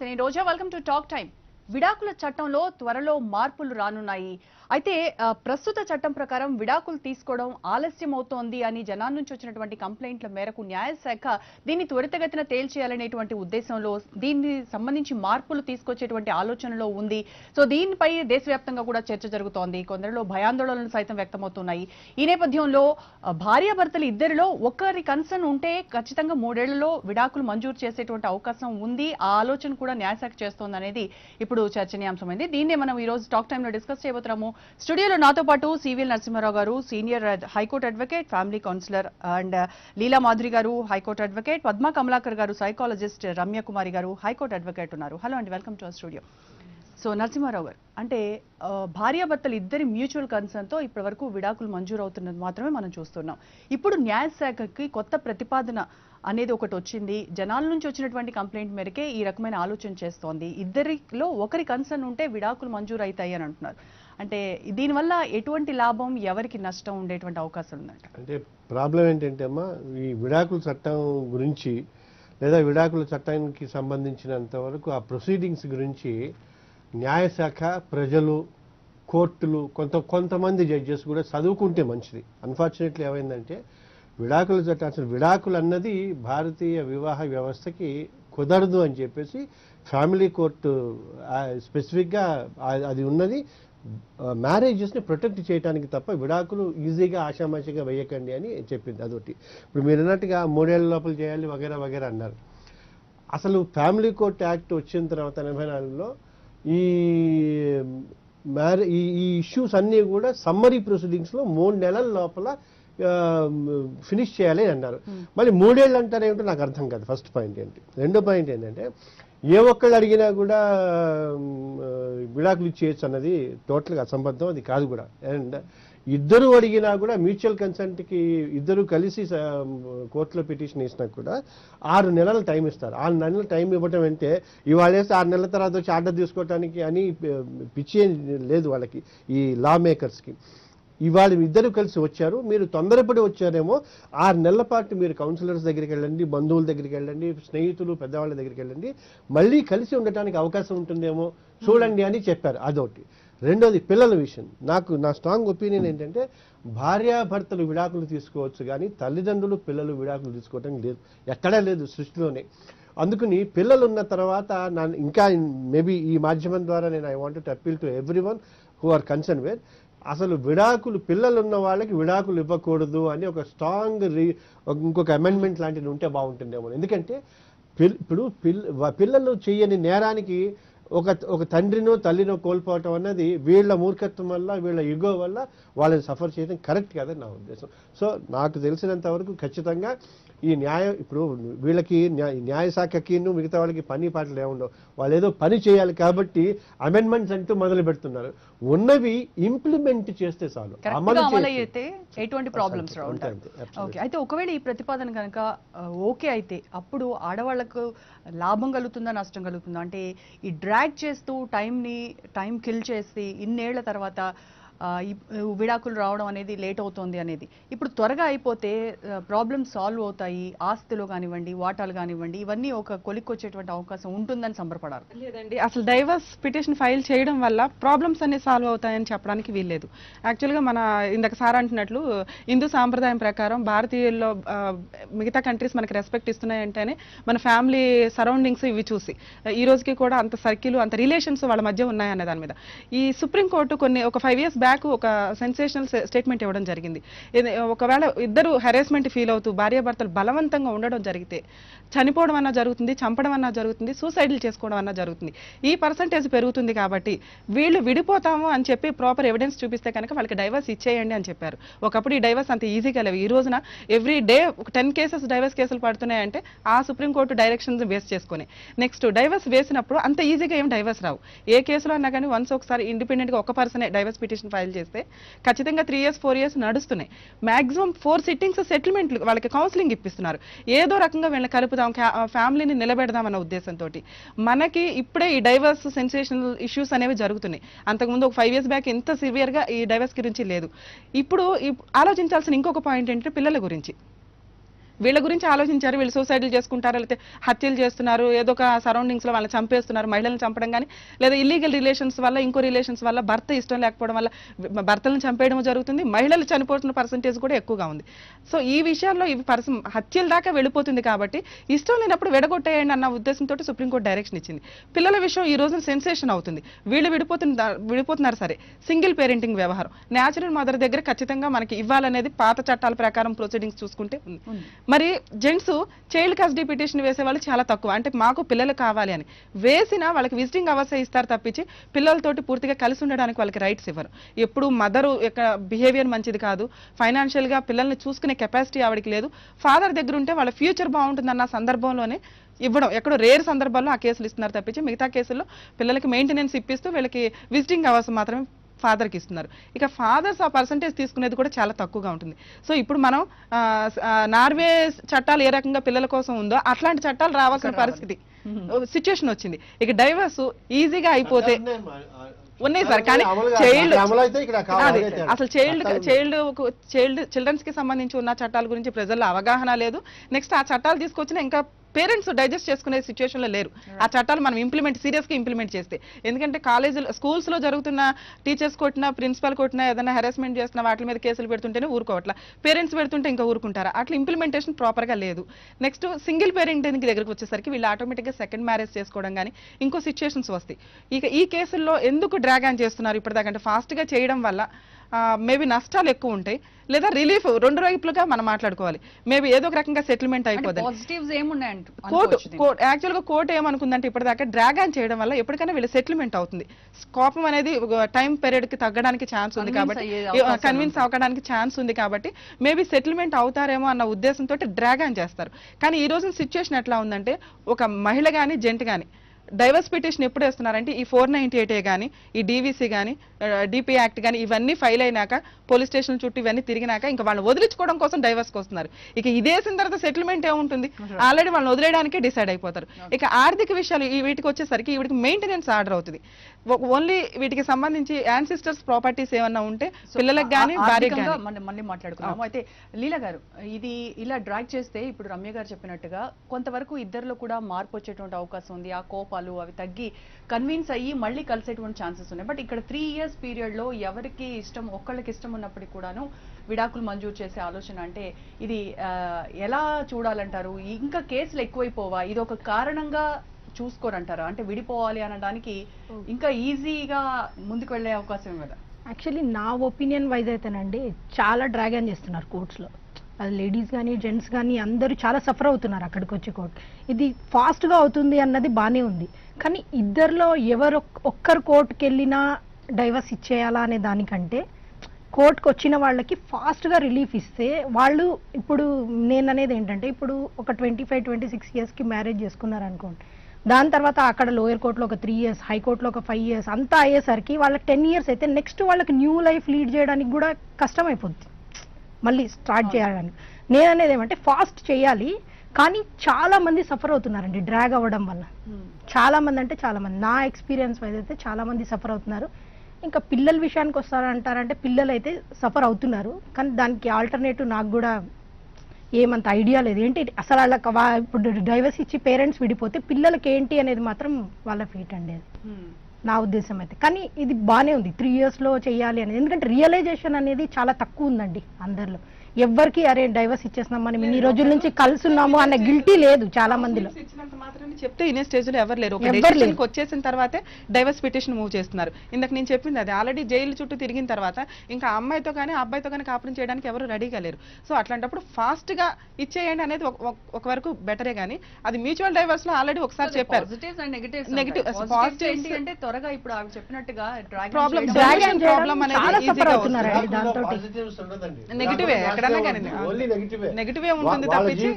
నేను రోజా, welcome to talk time. విడాకుల చట్టంలో త్వరలో మార్పులు రానున్నాయి. అయితే ప్రస్తుత చట్టం ప్రకారం విడాకులు తీసుకోవడం ఆలస్యం అవుతోంది అని జనాల నుంచి వచ్చినటువంటి కంప్లైంట్ల మేరకు న్యాయశాఖ దీన్ని త్వరితగతిన తేల్చేయాలనేటువంటి ఉద్దేశంలో దీనికి సంబంధించి మార్పులు తీసుకొచ్చేటువంటి ఆలోచనలో ఉంది. సో దీనిపై దేశవ్యాప్తంగా కూడా చర్చ జరుగుతోంది. కొందరిలో భయాందోళనలు సైతం వ్యక్తమవుతున్నాయి. ఈ నేపథ్యంలో భార్యాభర్తలు ఇద్దరిలో ఒకరి కన్సర్న్ ఉంటే ఖచ్చితంగా 3 ఏళ్లలో విడాకులు మంజూరు చేసేటువంటి అవకాశం ఉంది. ఆ ఆలోచన కూడా న్యాయశాఖ చేస్తోంది అనేది ఇప్పుడు చర్చనీయాంశమైంది. దీన్నే మనం ఈ రోజు టాక్ టైంలో డిస్కస్ చేయబోతున్నాము. స్టూడియోలో నాతో పాటు సివిఎల్ నరసింహారావు గారు, senior high court advocate, family counsellor, and Leela Madhuri గారు, హైకోర్టు అడ్వకేట్, పద్మా కమలాకర్ గారు, సైకాలజిస్ట్, రమ్య కుమారి గారు, హైకోర్టు అడ్వకేట్ ఉన్నారు. హలో అండి, welcome to our studio. So Narasimharao గారు, అంటే భార్యాభర్తలు ఇద్దరి మ్యూచువల్ కన్సర్న్ తో ఇప్పటి వరకు విడాకులు మంజూరు అవుతున్నది మాత్రమే మనం చూస్తున్నాం. ఇప్పుడు న్యాయశాఖకి కొత్త ప్రతిపాదన అనేది ఒకటి వచ్చింది. జనాల నుంచి వచ్చినటువంటి కంప్లైంట్ మేరకే ఈ రకమైన ఆలోచన చేస్తోంది. ఇద్దరిలో ఒకరి కన్సర్న్ ఉంటే విడాకులు మంజూరు అవుతాయి అని అంటున్నారు. అంటే దీనివల్ల ఎటువంటి లాభం, ఎవరికి నష్టం ఉండేటువంటి అవకాశం ఉందంట? అంటే ప్రాబ్లం ఏంటంటే అమ్మా, ఈ విడాకుల చట్టం గురించి లేదా విడాకుల చట్టానికి సంబంధించినంత వరకు ఆ ప్రొసీడింగ్స్ గురించి న్యాయశాఖ, ప్రజలు, కోర్టులు, కొంతమంది జడ్జెస్ కూడా చదువుకుంటే మంచిది. అన్ఫార్చునేట్లీ ఏమైందంటే విడాకుల చట్టం, అసలు విడాకులు అన్నది భారతీయ వివాహ వ్యవస్థకి కుదరదు అని చెప్పేసి ఫ్యామిలీ కోర్టు స్పెసిఫిక్గా అది ఉన్నది. మ్యారేజెస్ని ప్రొటెక్ట్ చేయడానికి తప్ప విడాకులు ఈజీగా ఆషామాషిగా వేయకండి అని చెప్పింది. అదొకటి. ఇప్పుడు మీరు అన్నట్టుగా 3 ఏళ్ల లోపల చేయాలి వగేరా వగేరా అన్నారు. అసలు ఫ్యామిలీ కోర్ట్ యాక్ట్ వచ్చిన తర్వాత 84లో ఈ ఇష్యూస్ అన్నీ కూడా సమ్మరీ ప్రొసీడింగ్స్లో 3 నెలల లోపల ఫినిష్ చేయాలి అన్నారు. మళ్ళీ 3 ఏళ్ళు అంటారు ఏమిటో నాకు అర్థం కాదు. ఫస్ట్ పాయింట్ ఏంటి. రెండో పాయింట్ ఏంటంటే ఏ ఒక్కళ్ళు అడిగినా కూడా విడాకులు ఇచ్చేయచ్చు అన్నది టోటల్గా అసంబద్ధం. అది కాదు కూడా. అండ్ ఇద్దరు అడిగినా కూడా మ్యూచువల్ కన్సెంట్కి ఇద్దరు కలిసి కోర్టులో పిటిషన్ వేసినా కూడా 6 నెలలు టైం ఇస్తారు. 6 నెలలు టైం ఇవ్వటం అంటే ఇవాళ వేస్తే 6 నెలల తర్వాత వచ్చి ఆర్డర్ తీసుకోవటానికి అని పిచ్చి లేదు వాళ్ళకి, ఈ లా మేకర్స్కి. ఇవాళ ఇద్దరు కలిసి వచ్చారు, మీరు తొందరపడి వచ్చారేమో, 6 నెలల పాటు మీరు కౌన్సిలర్స్ దగ్గరికి వెళ్ళండి, బంధువుల దగ్గరికి వెళ్ళండి, స్నేహితులు, పెద్దవాళ్ళ దగ్గరికి వెళ్ళండి, మళ్ళీ కలిసి ఉండటానికి అవకాశం ఉంటుందేమో చూడండి అని చెప్పారు. అదొకటి. రెండోది పిల్లల విషయం. నా స్ట్రాంగ్ ఒపీనియన్ ఏంటంటే భార్యాభర్తలు విడాకులు తీసుకోవచ్చు కానీ తల్లిదండ్రులు పిల్లలు విడాకులు తీసుకోవటం లేదు, ఎక్కడా లేదు సృష్టిలోనే. అందుకని పిల్లలు ఉన్న తర్వాత ఇంకా మేబీ ఈ మాధ్యమం ద్వారా నేను I want to appeal to everyone who are concern with, అసలు విడాకులు పిల్లలు ఉన్న వాళ్ళకి విడాకులు ఇవ్వకూడదు అని ఒక స్ట్రాంగ్ ఇంకొక అమెండ్మెంట్ లాంటిది ఉంటే బాగుంటుందేమో. ఎందుకంటే ఇప్పుడు పిల్లలు చేయని నేరానికి ఒక తండ్రినో తల్లినో కోల్పోవటం అన్నది వీళ్ళ మూర్ఖత్వం వల్ల, వీళ్ళ యుగో వల్ల వాళ్ళని సఫర్ చేయడం కరెక్ట్ కాదని నా ఉద్దేశం. సో నాకు తెలిసినంత వరకు ఖచ్చితంగా ఈ ఇప్పుడు వీళ్ళకి న్యాయశాఖకి మిగతా వాళ్ళకి పని పాటలు ఏముండవు. వాళ్ళు ఏదో పని చేయాలి కాబట్టి అమెండ్మెంట్స్ అంటూ మొదలు పెడుతున్నారు. ఉన్నవి ఇంప్లిమెంట్ చేస్తే చాలు, అమలు అయితే ఎటువంటి ప్రాబ్లమ్స్ రావు. అయితే ఒకవేళ ఈ ప్రతిపాదన కనుక ఓకే అయితే అప్పుడు ఆడవాళ్లకు లాభం కలుగుతుందా, నష్టం కలుగుతుందా? అంటే ఈ డ్రాగ్ చేస్తూ టైం కిల్ చేసి ఇన్నేళ్ల తర్వాత విడాకులు రావడం అనేది లేట్ అవుతుంది అనేది ఇప్పుడు త్వరగా అయిపోతే ప్రాబ్లమ్స్ సాల్వ్ అవుతాయి, ఆస్తులు కానివ్వండి, వాటాలు కానివ్వండి, ఇవన్నీ ఒక కొలిక్కొచ్చేటువంటి అవకాశం ఉంటుందని సంబరపడారు. లేదండి, అసలు డైవర్స్ పిటిషన్ ఫైల్ చేయడం వల్ల ప్రాబ్లమ్స్ అన్ని సాల్వ్ అవుతాయని చెప్పడానికి వీల్లేదు. యాక్చువల్గా మన ఇందాక సార్ అంటున్నట్లు హిందూ సాంప్రదాయం ప్రకారం భారతీయుల్లో మిగతా కంట్రీస్ మనకి రెస్పెక్ట్ ఇస్తున్నాయంటేనే మన ఫ్యామిలీ సరౌండింగ్స్ ఇవి చూసి ఈ రోజుకి కూడా అంత సర్కిల్, అంత రిలేషన్స్ వాళ్ళ మధ్య ఉన్నాయనే దాని మీద ఈ సుప్రీంకోర్టు ఒక 5 years బ్యాక్ ఒక సెన్సేషనల్ స్టేట్మెంట్ ఇవ్వడం జరిగింది. ఒకవేళ ఇద్దరు హెరాస్మెంట్ ఫీల్ అవుతూ భార్యాభర్తలు బలవంతంగా ఉండడం జరిగితే చనిపోవడం అన్నా జరుగుతుంది, చంపడం అన్నా జరుగుతుంది, సూసైడ్లు చేసుకోవడం అన్నా జరుగుతుంది. ఈ పర్సంటేజ్ పెరుగుతుంది కాబట్టి వీళ్ళు విడిపోతాము అని చెప్పి ప్రాపర్ ఎవిడెన్స్ చూపిస్తే కనుక వాళ్ళకి డైవర్స్ ఇచ్చేయండి అని చెప్పారు. ఒకప్పుడు ఈ డైవర్స్ అంత ఈజీగా లేవు. ఈ రోజున ఎవ్రీ డే 10 కేసెస్ డైవర్స్ కేసులు పడుతున్నాయంటే ఆ సుప్రీంకోర్టు డైరెక్షన్స్ బేస్ చేసుకుని నెక్స్ట్ డైవర్స్ వేసినప్పుడు అంత ఈజీగా ఏం డైవర్స్ రావు. ఏ కేసులో అన్నా కానీ వన్స్ ఒకసారి ఇండిపెండెంట్గా ఒక పర్సనే డైవర్స్ పిటిషన్ ఫైల్ చేస్తే ఖచ్చితంగా 3 years 4 years నడుస్తున్నాయి. మాక్సిమం 4 sittings సెటిల్మెంట్ వాళ్ళకి కౌన్సిలింగ్ ఇప్పిస్తున్నారు. ఏదో రకంగా వీళ్ళని కలుపుదాం, ఫ్యామిలీని నిలబెడదాం అన్న ఉద్దేశంతో మనకి ఇప్పుడే ఈ డైవర్స్ సెన్సేషనల్ ఇష్యూస్ అనేవి జరుగుతున్నాయి. అంతకుముందు ఒక 5 years బ్యాక్ ఇంత సివియర్గా ఈ డైవర్స్ గురించి లేదు. ఇప్పుడు ఆలోచించాల్సిన ఇంకొక పాయింట్ ఏంటంటే పిల్లల గురించి. వీళ్ళ గురించి ఆలోచించారు, వీళ్ళు సూసైడ్లు చేసుకుంటారు, లేకపోతే హత్యలు చేస్తున్నారు, ఏదో ఒక సరౌండింగ్స్ లో వాళ్ళని చంపేస్తున్నారు, మహిళలను చంపడం కానీ లేదా ఇల్లీగల్ రిలేషన్స్ వల్ల ఇంకో రిలేషన్స్ వల్ల భర్త ఇష్టం లేకపోవడం వల్ల భర్తలను చంపేయడం జరుగుతుంది, మహిళలు చనిపోతున్న పర్సంటేజ్ కూడా ఎక్కువగా ఉంది. సో ఈ విషయాల్లో ఇవి హత్యల దాకా వెళ్ళిపోతుంది కాబట్టి ఇష్టం లేనప్పుడు విడగొట్టేయండి అన్న ఉద్దేశంతో సుప్రీంకోర్టు డైరెక్షన్ ఇచ్చింది. పిల్లల విషయం ఈ రోజున సెన్సేషన్ అవుతుంది. వీళ్ళు విడిపోతున్నారు సరే, సింగిల్ పేరెంటింగ్ వ్యవహారం న్యాచురల్ మదర్ దగ్గర ఖచ్చితంగా మనకి ఇవ్వాలనేది పాత చట్టాల ప్రకారం ప్రొసీడింగ్స్ చూసుకుంటే ఉంది. మరి జెంట్స్ చైల్డ్ కస్టడీ పిటిషన్ వేసే వాళ్ళు చాలా తక్కువ, అంటే మాకు పిల్లలు కావాలి అని వేసినా వాళ్ళకి విజిటింగ్ అవర్స్ ఇస్తారు తప్పించి పిల్లలతోటి పూర్తిగా కలిసి ఉండడానికి వాళ్ళకి రైట్స్ ఇవ్వరు. ఎప్పుడు మదర్ యొక్క బిహేవియర్ మంచిది కాదు, ఫైనాన్షియల్ గా పిల్లల్ని చూసుకునే కెపాసిటీ ఆవిడకి లేదు, ఫాదర్ దగ్గర ఉంటే వాళ్ళ ఫ్యూచర్ బాగుంటుందన్న సందర్భంలోనే ఇవ్వడం. ఎక్కడో రేర్ సందర్భాల్లో ఆ కేసులు ఇస్తున్నారు తప్పించి మిగతా కేసుల్లో పిల్లలకి మెయింటెనెన్స్ ఇప్పిస్తూ వీళ్ళకి విజిటింగ్ అవర్స్ మాత్రమే ఫాదర్కి ఇస్తున్నారు. ఇక ఫాదర్స్ ఆ పర్సంటేజ్ తీసుకునేది కూడా చాలా తక్కువగా ఉంటుంది. సో ఇప్పుడు మనం నార్వే చట్టాలు ఏ రకంగా పిల్లల కోసం ఉందో అట్లాంటి చట్టాలు రావాల్సిన పరిస్థితి సిచ్యుయేషన్ వచ్చింది. ఇక డైవర్స్ ఈజీగా అయిపోతే ఉన్నాయి సార్, కానీ అసలు చిల్డ్రన్స్ కి సంబంధించి ఉన్న చట్టాల గురించి ప్రజల్లో అవగాహన లేదు. నెక్స్ట్ ఆ చట్టాలు తీసుకొచ్చినా ఇంకా పేరెంట్స్ డైజెస్ట్ చేసుకునే సిచ్యువేషన్ లో లేరు. ఆ చట్టాలు మనం సీరియస్ గా ఇంప్లిమెంట్ చేస్తే, ఎందుకంటే కాలేజీలో స్కూల్స్ లో జరుగుతున్న టీచర్స్ కొట్టినా ప్రిన్సిపల్ కొట్టినా ఏదైనా హెరాస్మెంట్ చేస్తున్నా వాటి మీద కేసులు పెడుతుంటేనే ఊరుకోవట్లా, పేరెంట్స్ పెడుతుంటే ఇంకా ఊరుకుంటారా? అట్లా ఇంప్లిమెంటేషన్ ప్రాపర్ గా లేదు. నెక్స్ట్ సింగిల్ పేరెంటింగ్ దగ్గరకు వచ్చేసరికి వీళ్ళు ఆటోమేటిక్ గా సెకండ్ మ్యారేజ్ చేసుకోవడం కానీ ఇంకో సిచ్యువేషన్స్ వస్తాయి. ఇక ఈ కేసుల్లో ఎందుకు డ్రాగ్ ఆన్ చేస్తున్నారు ఇప్పటిదాకంటే ఫాస్ట్ గా చేయడం వల్ల మేబీ నష్టాలు ఎక్కువ ఉంటాయి, లేదా రిలీఫ్ రెండు వైపులుగా మనం మాట్లాడుకోవాలి. మేబీ ఏదో ఒక రకంగా సెటిల్మెంట్ అయిపోతుంది. యాక్చువల్ గా కోర్టు ఏమనుకుందంటే ఇప్పటిదాకా డ్రాగ్ ఆన్ చేయడం వల్ల ఎప్పటికైనా వీళ్ళు సెటిల్మెంట్ అవుతుంది, కోపం అనేది టైం పీరియడ్ కి తగ్గడానికి ఛాన్స్ ఉంది కాబట్టి, కన్విన్స్ అవ్వడానికి ఛాన్స్ ఉంది కాబట్టి మేబీ సెటిల్మెంట్ అవుతారేమో అన్న ఉద్దేశంతో డ్రాగ్ ఆన్ చేస్తారు. కానీ ఈ రోజు సిచ్యువేషన్ ఎట్లా ఉందంటే ఒక మహిళ కానీ జెంట్ కానీ డైవర్స్ పిటిషన్ ఎప్పుడు వేస్తున్నారంటే ఈ 498A కానీ ఈ డీవీసీ కానీ డిపి యాక్ట్ కానీ ఇవన్నీ ఫైల్ అయినాక పోలీస్ స్టేషన్ చుట్టూ ఇవన్నీ తిరిగినాక ఇంకా వాళ్ళని వదిలించుకోవడం కోసం డైవర్స్కి వస్తున్నారు. ఇక ఇదేసిన తర్వాత సెటిల్మెంట్ ఏముంటుంది, ఆల్రెడీ వాళ్ళని వదిలేయడానికే డిసైడ్ అయిపోతారు. ఇక ఆర్థిక విషయాలు వీటికి వచ్చేసరికి వీటికి మెయింటెనెన్స్ ఆర్డర్ అవుతుంది. ఓన్లీ వీటికి సంబంధించి యాన్సిస్టర్స్ ప్రాపర్టీస్ ఏమన్నా ఉంటే పిల్లలకు కానీ భార్యకి మళ్ళీ మాట్లాడుకున్నాము. అయితే లీలా గారు, ఇది ఇలా డ్రాగ్ చేస్తే ఇప్పుడు రమ్య గారు చెప్పినట్టుగా కొంతవరకు ఇద్దరిలో కూడా మార్పు వచ్చేటువంటి అవకాశం ఉంది, ఆ కోపాలు అవి తగ్గి కన్విన్స్ అయ్యి మళ్ళీ కలిసేటువంటి ఛాన్సెస్ ఉన్నాయి. బట్ ఇక్కడ 3 years పీరియడ్ లో ఎవరికి ఇష్టం ఒక్కళ్ళకి ఇష్టం ఉన్నప్పటికీ కూడాను విడాకులు మంజూరు చేసే ఆలోచన, అంటే ఇది ఎలా చూడాలంటారు? ఇంకా కేసులు ఎక్కువైపోవా, ఇది ఒక కారణంగా చూసుకోరంటారా? అంటే విడిపోవాలి అనడానికి ఇంకా ఈజీగా ముందుకు వెళ్ళే అవకాశం కదా? యాక్చువల్లీ నా ఒపీనియన్ వైజ్ అయితేనండి చాలా డ్రాగన్ చేస్తున్నారు కోర్ట్స్లో. అది లేడీస్ కానీ జెంట్స్ కానీ అందరూ చాలా సఫర్ అవుతున్నారు అక్కడికి వచ్చి కోర్ట్. ఇది ఫాస్ట్గా అవుతుంది అన్నది బాగానే ఉంది, కానీ ఇద్దరిలో ఒక్కరు కోర్టుకి వెళ్ళినా డైవర్స్ ఇచ్చేయాలా అనే దానికంటే కోర్టుకు వచ్చిన వాళ్ళకి ఫాస్ట్గా రిలీఫ్ ఇస్తే వాళ్ళు, ఇప్పుడు నేను అనేది ఏంటంటే ఇప్పుడు ఒక 25-26 yearsకి మ్యారేజ్ చేసుకున్నారు అనుకోండి, దాని తర్వాత అక్కడ లోయర్ కోర్టులో ఒక 3 years, హైకోర్టులో ఒక 5 years అంతా అయ్యేసరికి వాళ్ళకి 10 years అయితే నెక్స్ట్ వాళ్ళకి న్యూ లైఫ్ లీడ్ చేయడానికి కూడా కష్టం అయిపోతుంది మళ్ళీ స్టార్ట్ చేయడానికి. నేను అనేది ఏమంటే ఫాస్ట్ చేయాలి, కానీ చాలా మంది సఫర్ అవుతున్నారండి డ్రాగ్ అవ్వడం వల్ల. చాలా మంది అంటే చాలా మంది, నా ఎక్స్పీరియన్స్ వైజ్ అయితే చాలా మంది సఫర్ అవుతున్నారు. ఇంకా పిల్లల విషయానికి వస్తారంటారంటే పిల్లలు అయితే సఫర్ అవుతున్నారు, కానీ దానికి ఆల్టర్నేటివ్ నాకు కూడా ఏమంత ఐడియా లేదు. ఏంటి అసలు వాళ్ళకి ఇప్పుడు డైవర్స్ ఇచ్చి పేరెంట్స్ విడిపోతే పిల్లలకి ఏంటి అనేది మాత్రం వాళ్ళ ఫీట్ అండి, అది నా ఉద్దేశం అయితే. కానీ ఇది బాగానే ఉంది 3 yearsలో చేయాలి అనేది, ఎందుకంటే రియలైజేషన్ అనేది చాలా తక్కువ ఉందండి అందరిలో. ఎవ్వరికి అరే డైవర్స్ ఇచ్చేస్తున్నాం మనం ఇన్ని రోజుల నుంచి కలిసి ఉన్నాము అన్న గిల్టీ లేదు చాలా మందిలో. చెప్తే ఇనే స్టేజ్ లో ఎవరు లేరు, ఒక డెసిషన్కి వచ్చేసిన తర్వాతే డైవర్స్ పిటిషన్ మూవ్ చేస్తున్నారు. ఇందాక నేను చెప్పింది అది, ఆల్రెడీ జైలు చుట్టూ తిరిగిన తర్వాత ఇంకా అమ్మాయితో కానీ అబ్బాయితో కానీ కాపురం చేయడానికి ఎవరు రెడీగా లేరు. సో అట్లాంటప్పుడు ఫాస్ట్ గా ఇచ్చేయండి అనేది ఒక వరకు బెటరే, కానీ అది మ్యూచువల్ డైవర్స్ లో ఆల్రెడీ ఒకసారి చెప్పారు. నెగిటివ్ అంటే త్వరగా ఇప్పుడు ఆవిడ చెప్పినట్టుగా ప్రాబ్లం అనేది నెగిటివే ఎక్కడన్నా కానీ నెగిటివే ఉంటుంది తప్పించి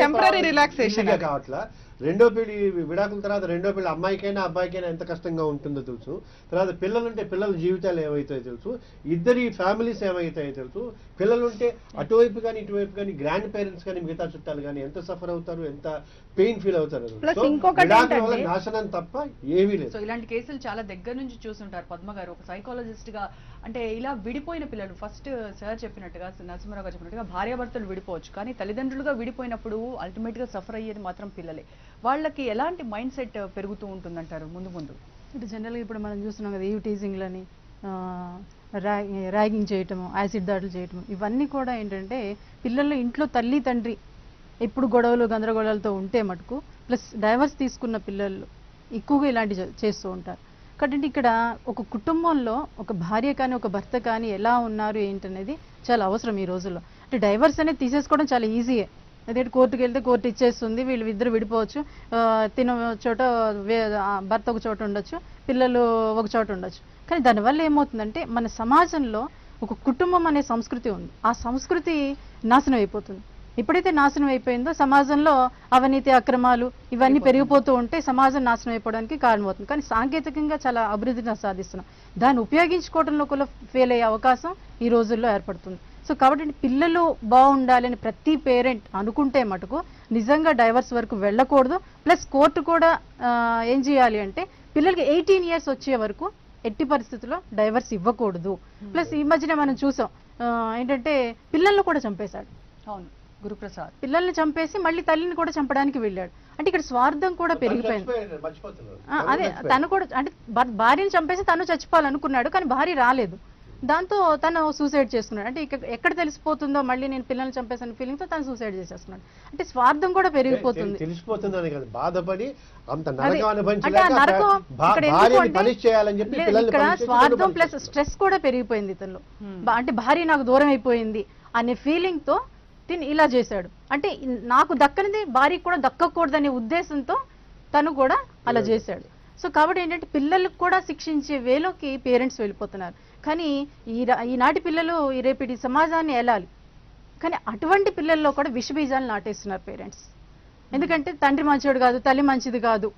టెంపరరీ రిలాక్సేషన్ కావట్లా. రెండో పెళ్లి విడాకుల తర్వాత రెండో పెళ్లి అమ్మాయికైనా అబ్బాయికైనా ఎంత కష్టంగా ఉంటుందో తెలుసు. తర్వాత పిల్లలుంటే పిల్లల జీవితాలు ఏమవుతాయో తెలుసు, ఇద్దరి ఫ్యామిలీస్ ఏమవుతాయో తెలుసు. పిల్లలుంటే అటువైపు కానీ ఇటువైపు కానీ గ్రాండ్ పేరెంట్స్ కానీ మిగతా చుట్టాలు కానీ ఎంత సఫర్ అవుతారు, ఎంత పెయిన్ ఫీల్ అవుతారు. Plus సో ఇంకొకటి విడాకుల వల్ల ఏంటంటే- నాశనం తప్ప ఏమీ లేదు. సో ఇలాంటి కేసులు చాలా దగ్గర నుంచి చూస్తుంటారు పద్మ గారు ఒక సైకాలజిస్ట్ గా. అంటే ఇలా విడిపోయిన పిల్లలు ఫస్ట్ సార్ చెప్పినట్టుగా, నరసింహారావు గారు చెప్పినట్టుగా భార్యాభర్తలు విడిపోవచ్చు, కానీ తల్లిదండ్రులుగా విడిపోయినప్పుడు అల్టిమేట్ గా సఫర్ అయ్యేది మాత్రం పిల్లలే. వాళ్ళకి ఎలాంటి మైండ్ సెట్ పెరుగుతూ ఉంటుందంటారు ముందు ముందు? అంటే జనరల్గా ఇప్పుడు మనం చూస్తున్నాం కదా, ఈవ్ టీజింగ్లని, ర్యాగింగ్ చేయటము, యాసిడ్ దాడులు చేయటము, ఇవన్నీ కూడా ఏంటంటే పిల్లలు ఇంట్లో తల్లి తండ్రి ఎప్పుడు గొడవలు గందరగోళాలతో ఉంటే మటుకు, ప్లస్ డైవర్స్ తీసుకున్న పిల్లలు ఎక్కువగా ఇలాంటి చేస్తూ ఉంటారు. కాబట్టి ఇక్కడ ఒక కుటుంబంలో ఒక భార్య కానీ ఒక భర్త కానీ ఎలా ఉన్నారు ఏంటనేది చాలా అవసరం ఈ రోజుల్లో. అంటే డైవర్స్ అనేది తీసేసుకోవడం చాలా ఈజీయే. అదేంటి కోర్టుకు వెళ్తే కోర్టు ఇచ్చేస్తుంది, వీళ్ళు ఇద్దరు విడిపోవచ్చు, తిన చోట భర్త ఒక చోట ఉండొచ్చు, పిల్లలు ఒక చోట ఉండొచ్చు. కానీ దానివల్ల ఏమవుతుందంటే మన సమాజంలో ఒక కుటుంబం అనే సంస్కృతి ఉంది, ఆ సంస్కృతి నాశనం అయిపోతుంది. ఎప్పుడైతే నాశనం అయిపోయిందో సమాజంలో అవినీతి అక్రమాలు ఇవన్నీ పెరిగిపోతూ ఉంటే సమాజం నాశనం అయిపోవడానికి కారణమవుతుంది. కానీ సాంకేతికంగా చాలా అభివృద్ధిని సాధిస్తున్నాం, దాన్ని ఉపయోగించుకోవడంలో కూడా ఫెయిల్ అయ్యే అవకాశం ఈ రోజుల్లో ఏర్పడుతుంది. సో కాబట్టి పిల్లలు బాగుండాలని ప్రతి పేరెంట్ అనుకుంటే మటుకు నిజంగా డైవర్స్ వరకు వెళ్ళకూడదు. ప్లస్ కోర్టు కూడా ఏం చేయాలి అంటే పిల్లలకి 18 years వచ్చే వరకు ఎట్టి పరిస్థితుల్లో డైవర్స్ ఇవ్వకూడదు. ప్లస్ ఈ మధ్యన మనం చూసాం ఏంటంటే పిల్లల్ని కూడా చంపేశాడు. అవును, గురుప్రసాద్ పిల్లల్ని చంపేసి మళ్ళీ తల్లిని కూడా చంపడానికి వెళ్ళాడు. అంటే ఇక్కడ స్వార్థం కూడా పెరిగిపోయింది. అదే తను కూడా అంటే భార్యను చంపేసి తను చచ్చిపోవాలనుకున్నాడు, కానీ భార్య రాలేదు. దాంతో తను సూసైడ్ చేసుకున్నాడు. అంటే ఎక్కడ తెలిసిపోతుందో మళ్ళీ నేను పిల్లల్ని చంపేసిన ఫీలింగ్ తో తను సూసైడ్ చేసేస్తున్నాడు. అంటే స్వార్థం కూడా పెరిగిపోతుంది. తెలిసిపోతుందని కాదు, బాధపడి అంత అంటే ఆ నరకం ఇక్కడ ఎందుకు అంటే ఇక్కడ స్వార్థం ప్లస్ స్ట్రెస్ కూడా పెరిగిపోయింది ఇతనిలో. అంటే భార్య నాకు దూరం అయిపోయింది అనే ఫీలింగ్ తో తిని ఇలా చేశాడు. అంటే నాకు దక్కనిది భార్యకు కూడా దక్కకూడదనే ఉద్దేశంతో తను కూడా అలా చేశాడు. సో కాబట్టి ఏంటంటే పిల్లలకు కూడా శిక్షించే వేలోకి పేరెంట్స్ వెళ్ళిపోతున్నారు. కానీ ఈనాటి పిల్లలు ఈ రేపటి సమాజాన్ని ఏలాలి, కానీ అటువంటి పిల్లల్లో కూడా విషబీజాలు నాటేస్తున్నారు పేరెంట్స్. ఎందుకంటే తండ్రి మంచివాడు కాదు, తల్లి మంచిది కాదు,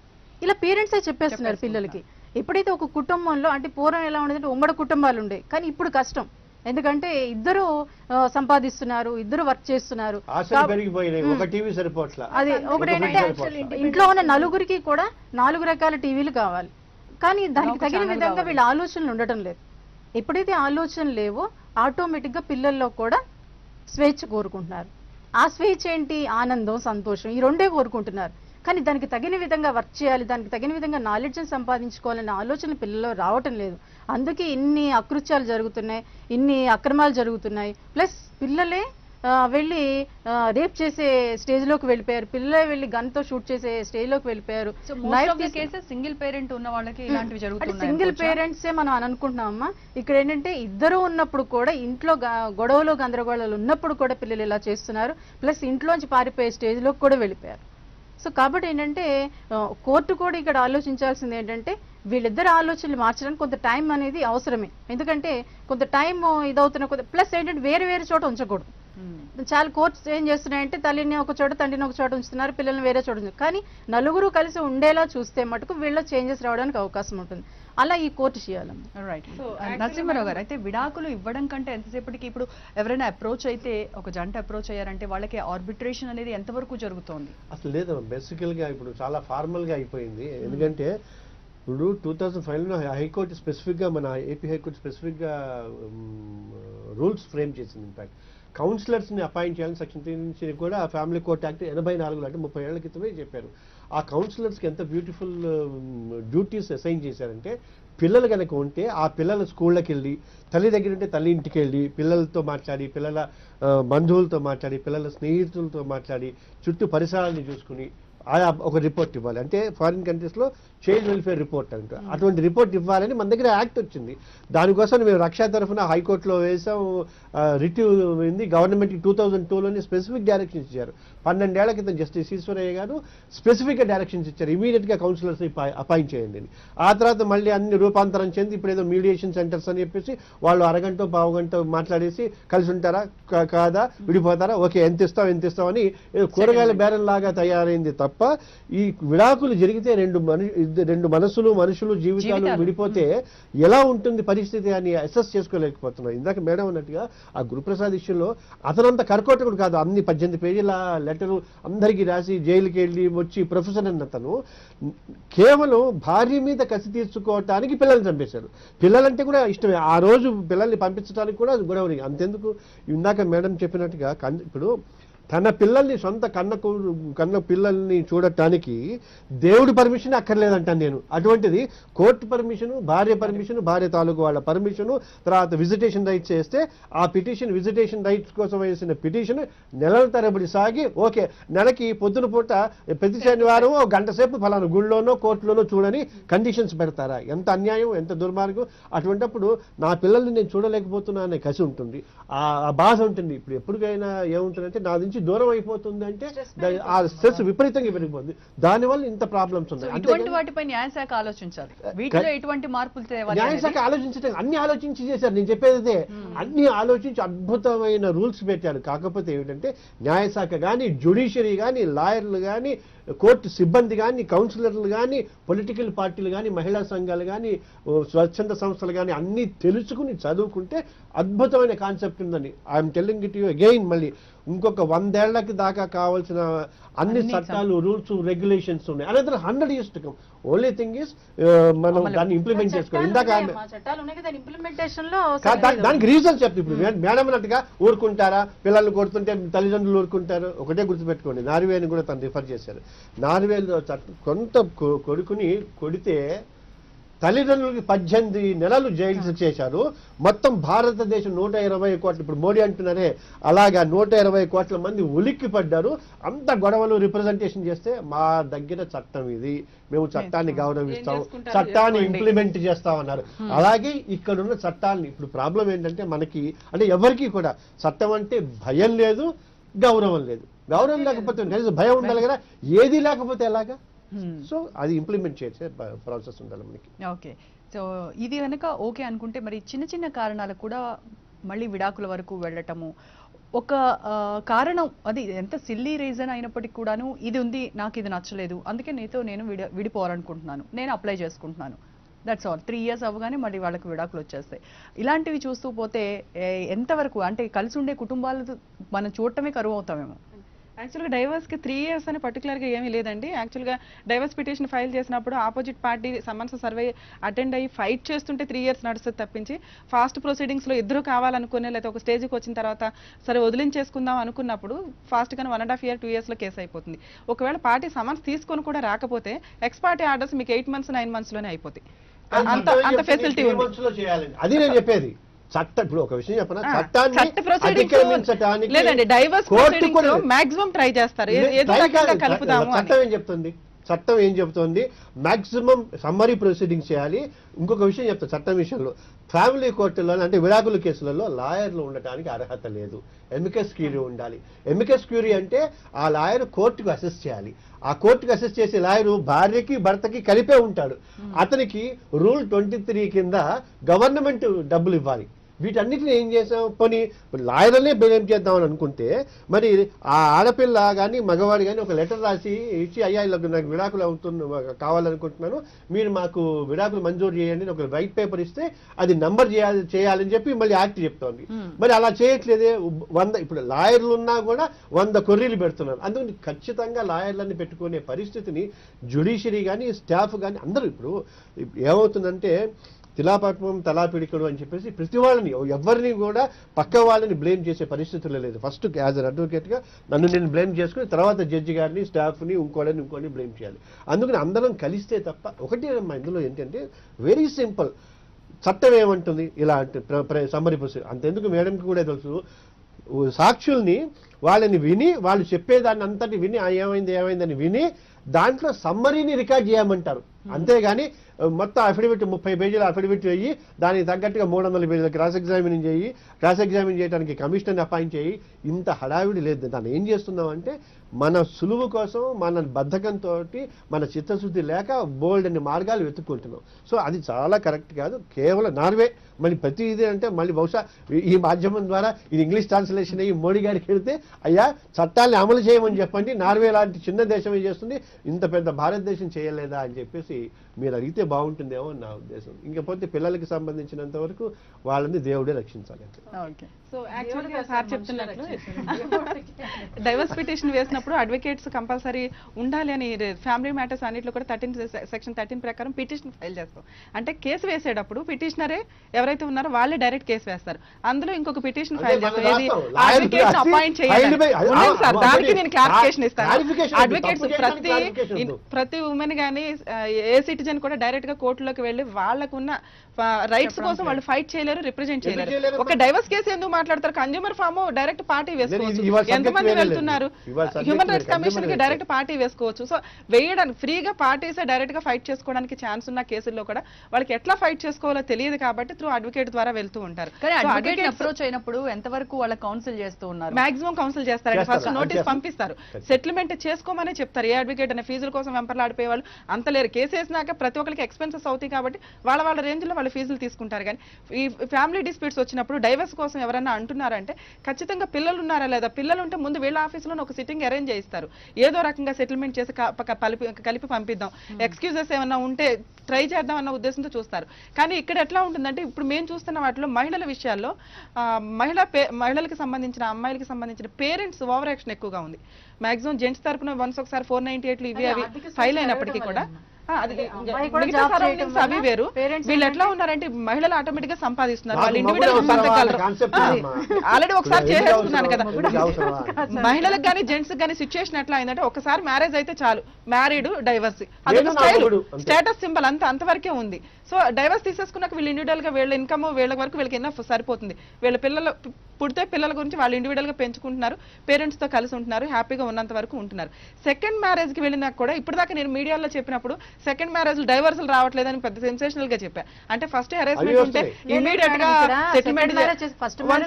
ఇలా పేరెంట్సే చెప్పేస్తున్నారు పిల్లలకి. ఎప్పుడైతే ఒక కుటుంబంలో అంటే పూర్వం ఎలా ఉండేదంటే ఉమ్మడి కుటుంబాలు ఉండే, కానీ ఇప్పుడు కష్టం. ఎందుకంటే ఇద్దరు సంపాదిస్తున్నారు, ఇద్దరు వర్క్ చేస్తున్నారు. అది ఒకటి ఏంటంటే ఇంట్లో ఉన్న నలుగురికి కూడా 4 రకాల టీవీలు కావాలి, కానీ దానికి తగిన విధంగా వీళ్ళ ఆలోచనలు ఉండటం లేదు. ఎప్పుడైతే ఆలోచనలు లేవో ఆటోమేటిక్ గా పిల్లల్లో కూడా స్వేచ్ఛ కోరుకుంటున్నారు. ఆ స్వేచ్ఛ ఏంటి? ఆనందం, సంతోషం, ఈ రెండే కోరుకుంటున్నారు. కానీ దానికి తగిన విధంగా వర్క్ చేయాలి, దానికి తగిన విధంగా నాలెడ్జ్ని సంపాదించుకోవాలనే ఆలోచన పిల్లల్లో రావటం లేదు. అందుకే ఇన్ని అకృత్యాలు జరుగుతున్నాయి, ఇన్ని అక్రమాలు జరుగుతున్నాయి. ప్లస్ పిల్లలే వెళ్ళి రేప్ చేసే స్టేజ్ లోకి వెళ్ళిపోయారు, పిల్లలే వెళ్ళి గన్ తో షూట్ చేసే స్టేజ్ లోకి వెళ్ళిపోయారు. సింగిల్ పేరెంట్ ఉన్న వాళ్ళకి ఇలాంటివి జరుగుతున్నాయి. సింగిల్ పేరెంట్సే మనం అనుకుంటున్నామమ్మా. ఇక్కడ ఏంటంటే ఇద్దరు ఉన్నప్పుడు కూడా ఇంట్లో గొడవలు గందరగోళాలు ఉన్నప్పుడు కూడా పిల్లలు ఇలా చేస్తున్నారు. ప్లస్ ఇంట్లోంచి పారిపోయే స్టేజ్ లోకి కూడా వెళ్ళిపోయారు. సో కాబట్టి ఏంటంటే కోర్టు కూడా ఇక్కడ ఆలోచించాల్సింది ఏంటంటే వీళ్ళిద్దరు ఆలోచనలు మార్చడానికి కొంత టైం అనేది అవసరమే. ఎందుకంటే కొంత టైం ఇదవుతున్న కొద్ది ప్లస్ ఏంటంటే వేరే వేరే చోట ఉంచకూడదు. చాలా కోర్ట్స్ ఏం చేస్తున్నాయంటే తల్లిని ఒక చోట తండ్రిని ఒక చోట ఉంచుతున్నారు, పిల్లల్ని వేరే చోట ఉంచుతున్నారు. కానీ నలుగురు కలిసి ఉండేలా చూస్తే మటుకు వీళ్ళ చేంజెస్ రావడానికి అవకాశం ఉంటుంది. అలా ఈ కోర్టు చేయాలమ్మా. రైట్. నరసింహారావు గారు, అయితే విడాకులు ఇవ్వడం కంటే ఎంతసేపటికి ఇప్పుడు ఎవరైనా అప్రోచ్ అయితే, ఒక జంట అప్రోచ్ అయ్యారంటే వాళ్ళకి ఆర్బిట్రేషన్ అనేది ఎంతవరకు జరుగుతోంది? అసలు లేదమ్మా, బేసికల్ గా ఇప్పుడు చాలా ఫార్మల్ గా అయిపోయింది. ఎందుకంటే ఇప్పుడు 2005లో హైకోర్టు స్పెసిఫిక్ గా, మన ఏపీ హైకోర్టు స్పెసిఫిక్ గా రూల్స్ ఫ్రేమ్ చేసింది. ఇన్ఫాక్ట్ కౌన్సిలర్స్ ని అపాయింట్ చేయాలని సెక్షన్ 3 నుంచి కూడా ఫ్యామిలీ కోర్ట్ యాక్ట్ 84లో అంటే 30 ఏళ్ల క్రితమే చెప్పారు. ఆ కౌన్సిలర్స్కి ఎంత బ్యూటిఫుల్ డ్యూటీస్ అసైన్ చేశారంటే, పిల్లలు కనుక ఉంటే ఆ పిల్లల స్కూళ్ళకి వెళ్ళి, తల్లి దగ్గర ఉంటే తల్లి ఇంటికి వెళ్ళి పిల్లలతో మాట్లాడి, పిల్లల బంధువులతో మాట్లాడి, పిల్లల స్నేహితులతో మాట్లాడి, చుట్టూ పరిసరాలని చూసుకుని ఆయా ఒక రిపోర్ట్ ఇవ్వాలి. అంటే ఫారిన్ కంట్రీస్లో చైల్డ్ వెల్ఫేర్ రిపోర్ట్ అంట. అటువంటి రిపోర్ట్ ఇవ్వాలని మన దగ్గర యాక్ట్ వచ్చింది. దానికోసం మేము రక్షా తరఫున హైకోర్టులో వేసాం, రిట్యూ అయింది. గవర్నమెంట్ 2002లోనే స్పెసిఫిక్ డైరెక్షన్స్ ఇచ్చారు. 12 ఏళ్ల క్రితం జస్టిస్ ఈశ్వరయ్య గారు స్పెసిఫిక్ గా డైరెక్షన్స్ ఇచ్చారు, ఇమీడియట్ గా కౌన్సిలర్స్ అపాయింట్ చేయండి అని. ఆ తర్వాత మళ్ళీ అన్ని రూపాంతరం చెంది ఇప్పుడు ఏదో మీడియేషన్ సెంటర్స్ అని చెప్పేసి వాళ్ళు అరగంట పావు గంట మాట్లాడేసి కలిసి ఉంటారా కాదా, విడిపోతారా, ఓకే ఎంత ఇస్తాం అని కూరగాయల బేరం లాగా తయారైంది తప్ప ఈ విడాకులు జరిగితే రెండు మనుషులు జీవితాలు విడిపోతే ఎలా ఉంటుంది పరిస్థితి అని అసెస్ చేసుకోలేకపోతున్నాం. ఇందాక మేడం అన్నట్టుగా ఆ గురుప్రసాద్ ఇష్యూలో అతనంత కర్కోటకుడు కాదు. అన్ని 18 పేజీల లెటరు అందరికీ రాసి జైలుకి వెళ్ళి వచ్చి ప్రొఫెసర్ అన్న అతను కేవలం భార్య మీద కసి తీర్చుకోవటానికి పిల్లల్ని చంపేశారు. పిల్లలంటే కూడా ఇష్టమే, ఆ రోజు పిల్లల్ని పంపించడానికి కూడా గొడవని. అంతెందుకు ఇందాక మేడం చెప్పినట్టుగా ఇప్పుడు తన పిల్లల్ని సొంత కన్న పిల్లల్ని చూడటానికి దేవుడి పర్మిషన్ అక్కర్లేదంటాను నేను. అటువంటిది కోర్టు పర్మిషను, భార్య తాలూకు వాళ్ళ పర్మిషను, తర్వాత విజిటేషన్ రైట్స్ చేస్తే ఆ పిటిషన్ విజిటేషన్ రైట్స్ కోసం వేసిన పిటిషన్ నెలల తరబడి సాగి ఓకే నెలకి పొద్దున పూట ప్రతి శనివారం ఒక గంట సేపు ఫలానా గుళ్ళోనో కోర్టులోనో చూడని కండిషన్స్ పెడతారా? ఎంత అన్యాయం, ఎంత దుర్మార్గం. అటువంటిప్పుడు నా పిల్లల్ని నేను చూడలేకపోతున్నా అనే కసి ఉంటుంది, ఆ బాధ ఉంటుంది. ఇప్పుడు ఎప్పటికైనా ఏముంటుందంటే నా నుంచి దూరం అయిపోతుంది అంటే ఆ స్ట్రెస్ విపరీతంగా పెరిగిపోతుంది. దానివల్ల ఇంత ప్రాబ్లమ్స్ ఉన్నాయి. ఇటువంటి వాటిపై న్యాయశాఖ ఆలోచించాలి, వీటిలో ఎటువంటి మార్పులు తేవాలి. న్యాయశాఖ ఆలోచించడం అన్ని ఆలోచించి చేశారు. నేను చెప్పేది అన్ని ఆలోచించి అద్భుతమైన రూల్స్ పెట్టారు. కాకపోతే ఏమిటంటే న్యాయశాఖ కానీ, జ్యుడిషియరీ కానీ, లాయర్లు కానీ, కోర్టు సిబ్బంది కానీ, కౌన్సిలర్లు కానీ, పొలిటికల్ పార్టీలు కానీ, మహిళా సంఘాలు కానీ, స్వచ్ఛంద సంస్థలు కానీ అన్నీ తెలుసుకుని చదువుకుంటే అద్భుతమైన కాన్సెప్ట్ ఉందని. I'm telling it you again. మళ్ళీ ఇంకొక 100 ఏళ్లకి దాకా కావాల్సిన అన్ని చట్టాలు, రూల్స్, రెగ్యులేషన్స్ ఉన్నాయి. Another 100 years to come. Only thing is మనం దాన్ని ఇంప్లిమెంట్ చేసుకోవాలి. ఇందాక దానికి రీజన్ చెప్తే ఇప్పుడు మేడం అన్నట్టుగా ఊరుకుంటారా, పిల్లల్ని కొడుతుంటే తల్లిదండ్రులు ఊరుకుంటారు. ఒకటే గుర్తుపెట్టుకోండి, నార్వేని కూడా తను రిఫర్ చేశారు. నార్వేలో కొంత కొడుకుని కొడితే తల్లిదండ్రులకి 18 నెలలు జైలు చేశారు. మొత్తం భారతదేశం 120 కోట్ల, ఇప్పుడు మోడీ అంటున్నారే అలాగా 120 కోట్ల మంది ఉలిక్కి పడ్డారు. అంత గొడవలు రిప్రజెంటేషన్ చేస్తే మా దగ్గర చట్టం ఇది, మేము చట్టాన్ని గౌరవిస్తాం, చట్టాన్ని ఇంప్లిమెంట్ చేస్తామన్నారు. అలాగే ఇక్కడున్న చట్టాలని ఇప్పుడు ప్రాబ్లం ఏంటంటే మనకి అంటే ఎవరికి కూడా చట్టం అంటే భయం లేదు, గౌరవం లేదు. గౌరవం లేకపోతే కనీసం భయం ఉండాలి కదా, ఏది లేకపోతే ఎలాగా? సో అది ఇంప్లిమెంట్ చేసే ప్రాసెస్ ఉండాలి మనకి. ఓకే, సో ఇది కనుక ఓకే అనుకుంటే మరి చిన్న చిన్న కారణాలకు కూడా మళ్ళీ విడాకుల వరకు వెళ్ళటము ఒక కారణం, అది ఎంత సిల్లీ రీజన్ అయినప్పటికీ కూడాను ఇది ఉంది, నాకు ఇది నచ్చలేదు, అందుకే నేను విడిపోవాలనుకుంటున్నాను, నేను అప్లై చేసుకుంటున్నాను, దట్స్ ఆల్. 3 years అవ్వగానే మళ్ళీ వాళ్ళకి విడాకులు వచ్చేస్తాయి. ఇలాంటివి చూస్తూ పోతే ఎంతవరకు అంటే కలిసి ఉండే కుటుంబాలు మనం చూడటమే కరువు అవుతామేమో. యాక్చువల్గా డైవర్స్కి 3 years అని పర్టికులర్గా ఏమీ లేదండి. యాక్చువల్గా డైవర్స్ పిటిషన్ ఫైల్ చేసినప్పుడు opposite party summons survey attend అయ్యి ఫైట్ చేస్తుంటే 3 years నడుస్తుంది తప్పించి ఫాస్ట్ ప్రొసీడింగ్స్లో ఇద్దరు కావాలనుకునే లేకపోతే ఒక స్టేజ్కి వచ్చిన తర్వాత సరే వదిలించేసుకుందాం అనుకున్నప్పుడు ఫాస్ట్గానే 1.5 year 2 yearsలో కేసు అయిపోతుంది. ఒకవేళ పార్టీ సమన్స్ తీసుకొని కూడా రాకపోతే ఎక్స్ పార్టీ ఆర్డర్స్ మీకు 8 months 9 monthsలోనే అయిపోతాయి. అంత ఫెసిలిటీ ఉంది. అది నేను చెప్పేది. చట్టం ఇప్పుడు ఒక విషయం చెప్పనా, చట్టాన్ని అతిక్రమించడానికి లేదండి, డైవర్స్ ప్రొసీడింగ్స్ మాక్సిమం ట్రై చేస్తారు. చట్టం ఏం చెప్తోంది మాక్సిమం సమ్మరీ ప్రొసీడింగ్స్ చేయాలి. ఇంకొక విషయం చెప్తా చట్టం విషయంలో, ఫ్యామిలీ కోర్టులలో అంటే విడాకుల కేసులలో లాయర్లు ఉండటానికి అర్హత లేదు, ఎమికస్ క్యూరీ ఉండాలి. ఎమికస్ క్యూరీ అంటే ఆ లాయర్ కోర్టుకు అసెస్ చేయాలి. ఆ కోర్టుకు అసెస్ చేసే లాయరు భార్యకి భర్తకి కలిపే ఉంటాడు. అతనికి రూల్ 23 కింద గవర్నమెంట్ డబ్బులు ఇవ్వాలి. వీటన్నిటిని ఏం చేసాం, పోనీ లాయర్లనే బ్లేమ్ చేద్దామని అనుకుంటే మరి ఆ ఆడపిల్ల కానీ మగవాడు కానీ ఒక లెటర్ రాసి ఇచ్చి అయ్యా ఇలా నాకు విడాకులు కావాలనుకుంటున్నాను, మీరు మాకు విడాకులు మంజూరు చేయండి అని ఒక వైట్ పేపర్ ఇస్తే అది నంబర్ చేయాలని చెప్పి మళ్ళీ యాక్ట్ చెప్తోంది. మరి అలా చేయట్లేదే. 100 ఇప్పుడు లాయర్లు ఉన్నా కూడా 100 కొర్రీలు పెడుతున్నారు. అందుకని ఖచ్చితంగా లాయర్లని పెట్టుకునే పరిస్థితిని జ్యుడిషియరీ కానీ స్టాఫ్ కానీ అందరూ ఇప్పుడు ఏమవుతుందంటే తిలాపట్నం తలాపిడికడు అని చెప్పేసి ప్రతి వాళ్ళని ఎవరిని కూడా పక్క వాళ్ళని బ్లేమ్ చేసే పరిస్థితుల్లో లేదు. ఫస్ట్ యాజ్ అన్ అడ్వకేట్గా నన్ను నేను బ్లేమ్ చేసుకుని తర్వాత జడ్జి గారిని స్టాఫ్ని ఇంకోని బ్లేమ్ చేయాలి. అందుకని అందరం కలిస్తే తప్ప ఒకటి ఇందులో ఏంటంటే వెరీ సింపుల్. చట్టం ఏమంటుంది ఇలా అంటే సమ్మరీ ప్రొసీజర్ అంతెందుకు మేడంకి కూడా తెలుసు. సాక్షుల్ని వాళ్ళని విని వాళ్ళు చెప్పేదాన్ని అంతటి విని ఏమైంది అని విని దాంట్లో సమ్మరీని రికార్డ్ చేయమంటారు. అంతేగాని మొత్తం అఫిడవిట్ 30 పేజీల అఫిడవిట్ అయ్యి దానికి తగ్గట్టుగా 300 పేజీల క్రాస్ ఎగ్జామినింగ్ చేయి, క్రాస్ ఎగ్జామిన్ చేయడానికి కమిషనర్ని అపాయింట్ చేయి, ఇంత హడావిడి లేదు. దాన్ని ఏం చేస్తున్నామంటే మన సులువు కోసం, మన బద్ధకంతో, మన చిత్తశుద్ధి లేక బోల్డ్ అనే మార్గాలు వెతుక్కుంటున్నాం. సో అది చాలా కరెక్ట్ కాదు. కేవలం నార్వే మళ్ళీ ప్రతి ఇది అంటే మళ్ళీ బహుశా ఈ మాధ్యమం ద్వారా ఇది ఇంగ్లీష్ ట్రాన్స్లేషన్ అయ్యి మోడీ గారికి వెళితే అయ్యా చట్టాన్ని అమలు చేయమని చెప్పండి, నార్వే లాంటి చిన్న దేశం ఏం చేస్తుంది, ఇంత పెద్ద భారతదేశం చేయలేదా అని చెప్పేసి మీరు అడిగితే బాగుంటుందేమో అని నా ఉద్దేశం. ఇంకపోతే పిల్లలకి సంబంధించినంత వరకు వాళ్ళని దేవుడే రక్షించాలి. ఓకే. సో యాక్చువల్గా సార్ చెప్తున్నట్లు డైవర్స్ పిటిషన్ వేసినప్పుడు అడ్వకేట్స్ కంపల్సరీ ఉండాలి అని ఫ్యామిలీ మ్యాటర్స్ అన్నింటిలో కూడా సెక్షన్ 13 ప్రకారం పిటిషన్ ఫైల్ చేస్తాం. అంటే కేసు వేసేటప్పుడు పిటిషనరే ఎవరైతే ఉన్నారో వాళ్ళే డైరెక్ట్ కేసు వేస్తారు. అందులో ఇంకొక పిటిషన్ ఫైల్ చేస్తాం, అడ్వకేట్ అపాయింట్ చేయాలి సార్. దానికి నేను క్లారిఫికేషన్ ఇస్తాను. అడ్వకేట్స్ ప్రతి ఉమెన్ గానీ ఏ సిటిజన్ కూడా డైరెక్ట్ గా కోర్టులోకి వెళ్ళి వాళ్ళకున్న రైట్స్ కోసం వాళ్ళు ఫైట్ చేయలేరు, రిప్రజెంట్ చేయలేరు. ఒక డైవర్స్ కేసు ఎందుకు మాట్లాడతారు? కన్జ్యూమర్ ఫామ్ డైరెక్ట్ పార్టీ వేసుకోవచ్చు. ఎంతమంది వెళ్తున్నారు? హ్యూమన్ రైట్స్ కమిషన్ కి డైరెక్ట్ పార్టీ వేసుకోవచ్చు. సో వేయడానికి ఫ్రీగా పార్టీసే డైరెక్ట్ గా ఫైట్ చేసుకోవడానికి ఛాన్స్ ఉన్న కేసుల్లో కూడా వాళ్ళకి ఎట్లా ఫైట్ చేసుకోవాలో తెలియదు కాబట్టి త్రూ అడ్వకేట్ ద్వారా వెళ్తూ ఉంటారు. అప్రోచ్ అయినప్పుడు ఎంతవరకు వాళ్ళ కౌన్సిల్ చేస్తూ ఉన్నారు? మాక్సిమం కౌన్సిల్ చేస్తారు. ఫస్ట్ నోటీస్ పంపిస్తారు, సెటిల్మెంట్ చేసుకోమని చెప్తారు. ఏ అడ్వకేట్ అనే ఫీజుల కోసం వెంపర్లాడిపోయే వాళ్ళు అంత లేరు. కేసు వేసినాక ప్రతి ఒక్కరికి ఎక్స్పెన్సెస్ అవుతాయి కాబట్టి వాళ్ళ రేంజ్ లో వాళ్ళ ఫీజులు తీసుకుంటారు. కానీ ఈ ఫ్యామిలీ డిస్ప్యూట్స్ వచ్చినప్పుడు డైవర్స్ కోసం ఎవరైనా అంటున్నారంటే ఖచ్చితంగా పిల్లలు ఉన్నారా లేదా, పిల్లలు ఉంటే ముందు వీళ్ళ ఆఫీసులో ఒక సిట్టింగ్ అరేంజ్ చేయిస్తారు. ఏదో రకంగా సెటిల్మెంట్ చేసి కలిపి పంపిద్దాం, ఎక్స్క్యూజెస్ ఏమన్నా ఉంటే ట్రై చేద్దాం అన్న ఉద్దేశంతో చూస్తారు. కానీ ఇక్కడ ఎట్లా ఉంటుందంటే ఇప్పుడు మేము చూస్తున్న వాటిలో మహిళల విషయాల్లో మహిళలకు సంబంధించిన అమ్మాయిలకి సంబంధించిన పేరెంట్స్ ఓవర్ యాక్షన్ ఎక్కువగా ఉంది. మాక్సిమం జెంట్స్ తరపున ఒకసారి 498 ఇవి అవి ఫైల్ అయినప్పటికీ కూడా అవి వేరు. వీళ్ళు ఎట్లా ఉన్నారంటే మహిళలు ఆటోమేటిక్ గా సంపాదిస్తున్నారు, వాళ్ళు ఇండివిజువల్ సంతకాలు ఆల్రెడీ ఒకసారి చేసేసుకున్నాను కదా. మహిళలకు కానీ జెంట్స్ కానీ సిచ్యువేషన్ ఎట్లా అయిందంటే ఒకసారి మ్యారేజ్ అయితే చాలు, మ్యారీడ్ డైవర్స్ అదొక స్టైల్, స్టేటస్ సింబల్ అంతవరకే ఉంది. సో డైవర్స్ తీసేసుకున్నాక వీళ్ళు ఇండివిజువల్ గా వీళ్ళ ఇన్కమ్ వీళ్ళ వరకు వీళ్ళకి ఎన్నో సరిపోతుంది. వీళ్ళ పిల్లలు పుడితే పిల్లల గురించి వాళ్ళు ఇండివిజువల్ గా పెంచుకుంటున్నారు, పేరెంట్స్ తో కలిసి ఉంటున్నారు, హ్యాపీగా ఉన్నంత వరకు ఉంటున్నారు. సెకండ్ మ్యారేజ్ కి వెళ్ళినాక కూడా ఇప్పటిదాకా నేను మీడియాలో చెప్పినప్పుడు సెకండ్ మ్యారేజ్ డైవర్స్ రావట్లేదని పెద్ద సెన్సేషనల్ గా చెప్పా. అంటే ఫస్ట్ హెరాస్మెంట్ ఉంటే ఇమీడియట్ గా సెటిల్మెంట్. 1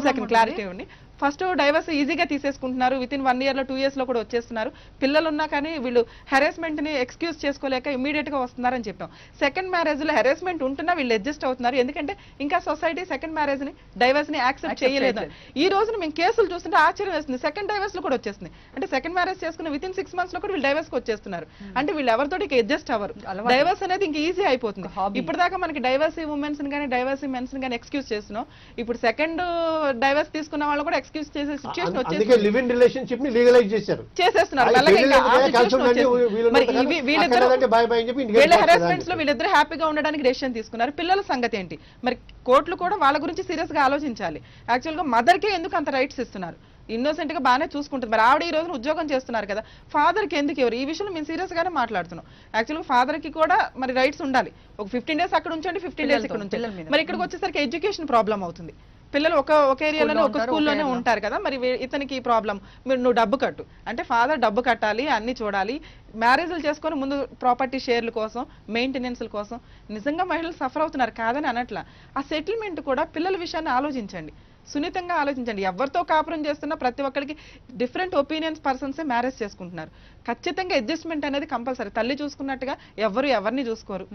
సెకండ్ క్లారిటీ ఉంది. ఫస్ట్ డైవర్స్ ఈజీగా తీసేసుకుంటున్నారు, విత్ ఇన్ 1 year లో 2 years లో కూడా వచ్చేస్తున్నారు. పిల్లలు ఉన్నా కానీ వీళ్ళు హెరాస్మెంట్ ని ఎక్స్క్యూజ్ చేసుకోలేక ఇమీడియట్ గా వస్తున్నారని చెప్పాం. సెకండ్ మ్యారేజ్ లో హెరాస్మెంట్ ఉంటున్నా వీళ్ళు అడ్జస్ట్ అవుతున్నారు, ఎందుకంటే ఇంకా సొసైటీ సెకండ్ మ్యారేజ్ ని డైవర్స్ ని యాక్సెప్ట్ చేయలేదు. ఈ రోజున మేము కేసులు చూస్తుంటే ఆశ్చర్యం వేస్తుంది, సెకండ్ డైవర్స్ లో కూడా వచ్చేస్తుంది. అంటే సెకండ్ మ్యారేజ్ చేసుకున్న విత్ ఇన్ 6 months లో కూడా వీళ్ళు డైవర్స్ కి వచ్చేస్తున్నారు. అంటే వీళ్ళు ఎవరితోటి అడ్జస్ట్ అవ్వరు, డైవర్స్ అనేది ఇంకా ఈజీ అయిపోతుంది. ఇప్పటిదాకా మనకి డైవర్సీ ఉమెన్స్ కానీ డైవర్సీ మెన్స్ కానీ ఎక్స్క్యూజ్ చేస్తున్నాం, ఇప్పుడు సెకండ్ డైవర్స్ తీసుకున్న వాళ్ళు కూడా ఎక్స్క్యూజ్ చేసే సిచ్యువేషన్ వచ్చేసి లివ్ ఇన్ రిలేషన్షిప్ ని లీగలైజ్ చేశారు, చేసేస్తున్నారు. వీళ్ళ హెరాస్మెంట్స్ లో వీళ్ళిద్దరు హ్యాపీగా ఉండడానికి డెసిషన్ తీసుకున్నారు. పిల్లల సంగతి ఏంటి మరి? కోర్టులు కూడా వాళ్ళ గురించి సీరియస్ గా ఆలోచించాలి. యాక్చువల్ గా మదర్ కే ఎందుకు అంత రైట్స్ ఇస్తున్నారు? ఇన్నోసెంట్ గా బాగానే చూసుకుంటుంది, మరి ఆవిడ ఈ రోజున ఉద్యోగం చేస్తున్నారు కదా, ఫాదర్ కి ఎందుకు ఎవరు? ఈ విషయంలో మేము సీరియస్ గానే మాట్లాడుతున్నాం. యాక్చువల్గా ఫాదర్ కి కూడా మరి రైట్స్ ఉండాలి. ఒక 15 days అక్కడ ఉంచండి, 15 days ఇక్కడ ఉంచండి. మరి ఇక్కడికి వచ్చేసరికి ఎడ్యుకేషన్ ప్రాబ్లం అవుతుంది. పిల్లలు ఒక ఏరియాలోనే ఒక స్కూల్లోనే ఉంటారు కదా, మరి ఇతనికి ప్రాబ్లం. నువ్వు డబ్బు కట్టు అంటే ఫాదర్ డబ్బు కట్టాలి, అన్ని చూడాలి. మ్యారేజ్లు చేసుకొని ముందు ప్రాపర్టీ షేర్ల కోసం, మెయింటెనెన్స్ల కోసం నిజంగా మహిళలు సఫర్ అవుతున్నారు, కాదని అనట్లా. ఆ సెటిల్మెంట్ కూడా పిల్లల విషయాన్ని ఆలోచించండి, సున్నితంగా ఆలోచించండి. ఎవరితో కాపురం చేస్తున్నా ప్రతి ఒక్కరికి డిఫరెంట్ ఒపీనియన్స్ పర్సన్సే మ్యారేజ్ చేసుకుంటున్నారు. ఖచ్చితంగా అడ్జస్ట్మెంట్ అనేది కంపల్సరీ. తల్లి చూసుకున్నట్టుగా ఎవరిని చూసుకోరు.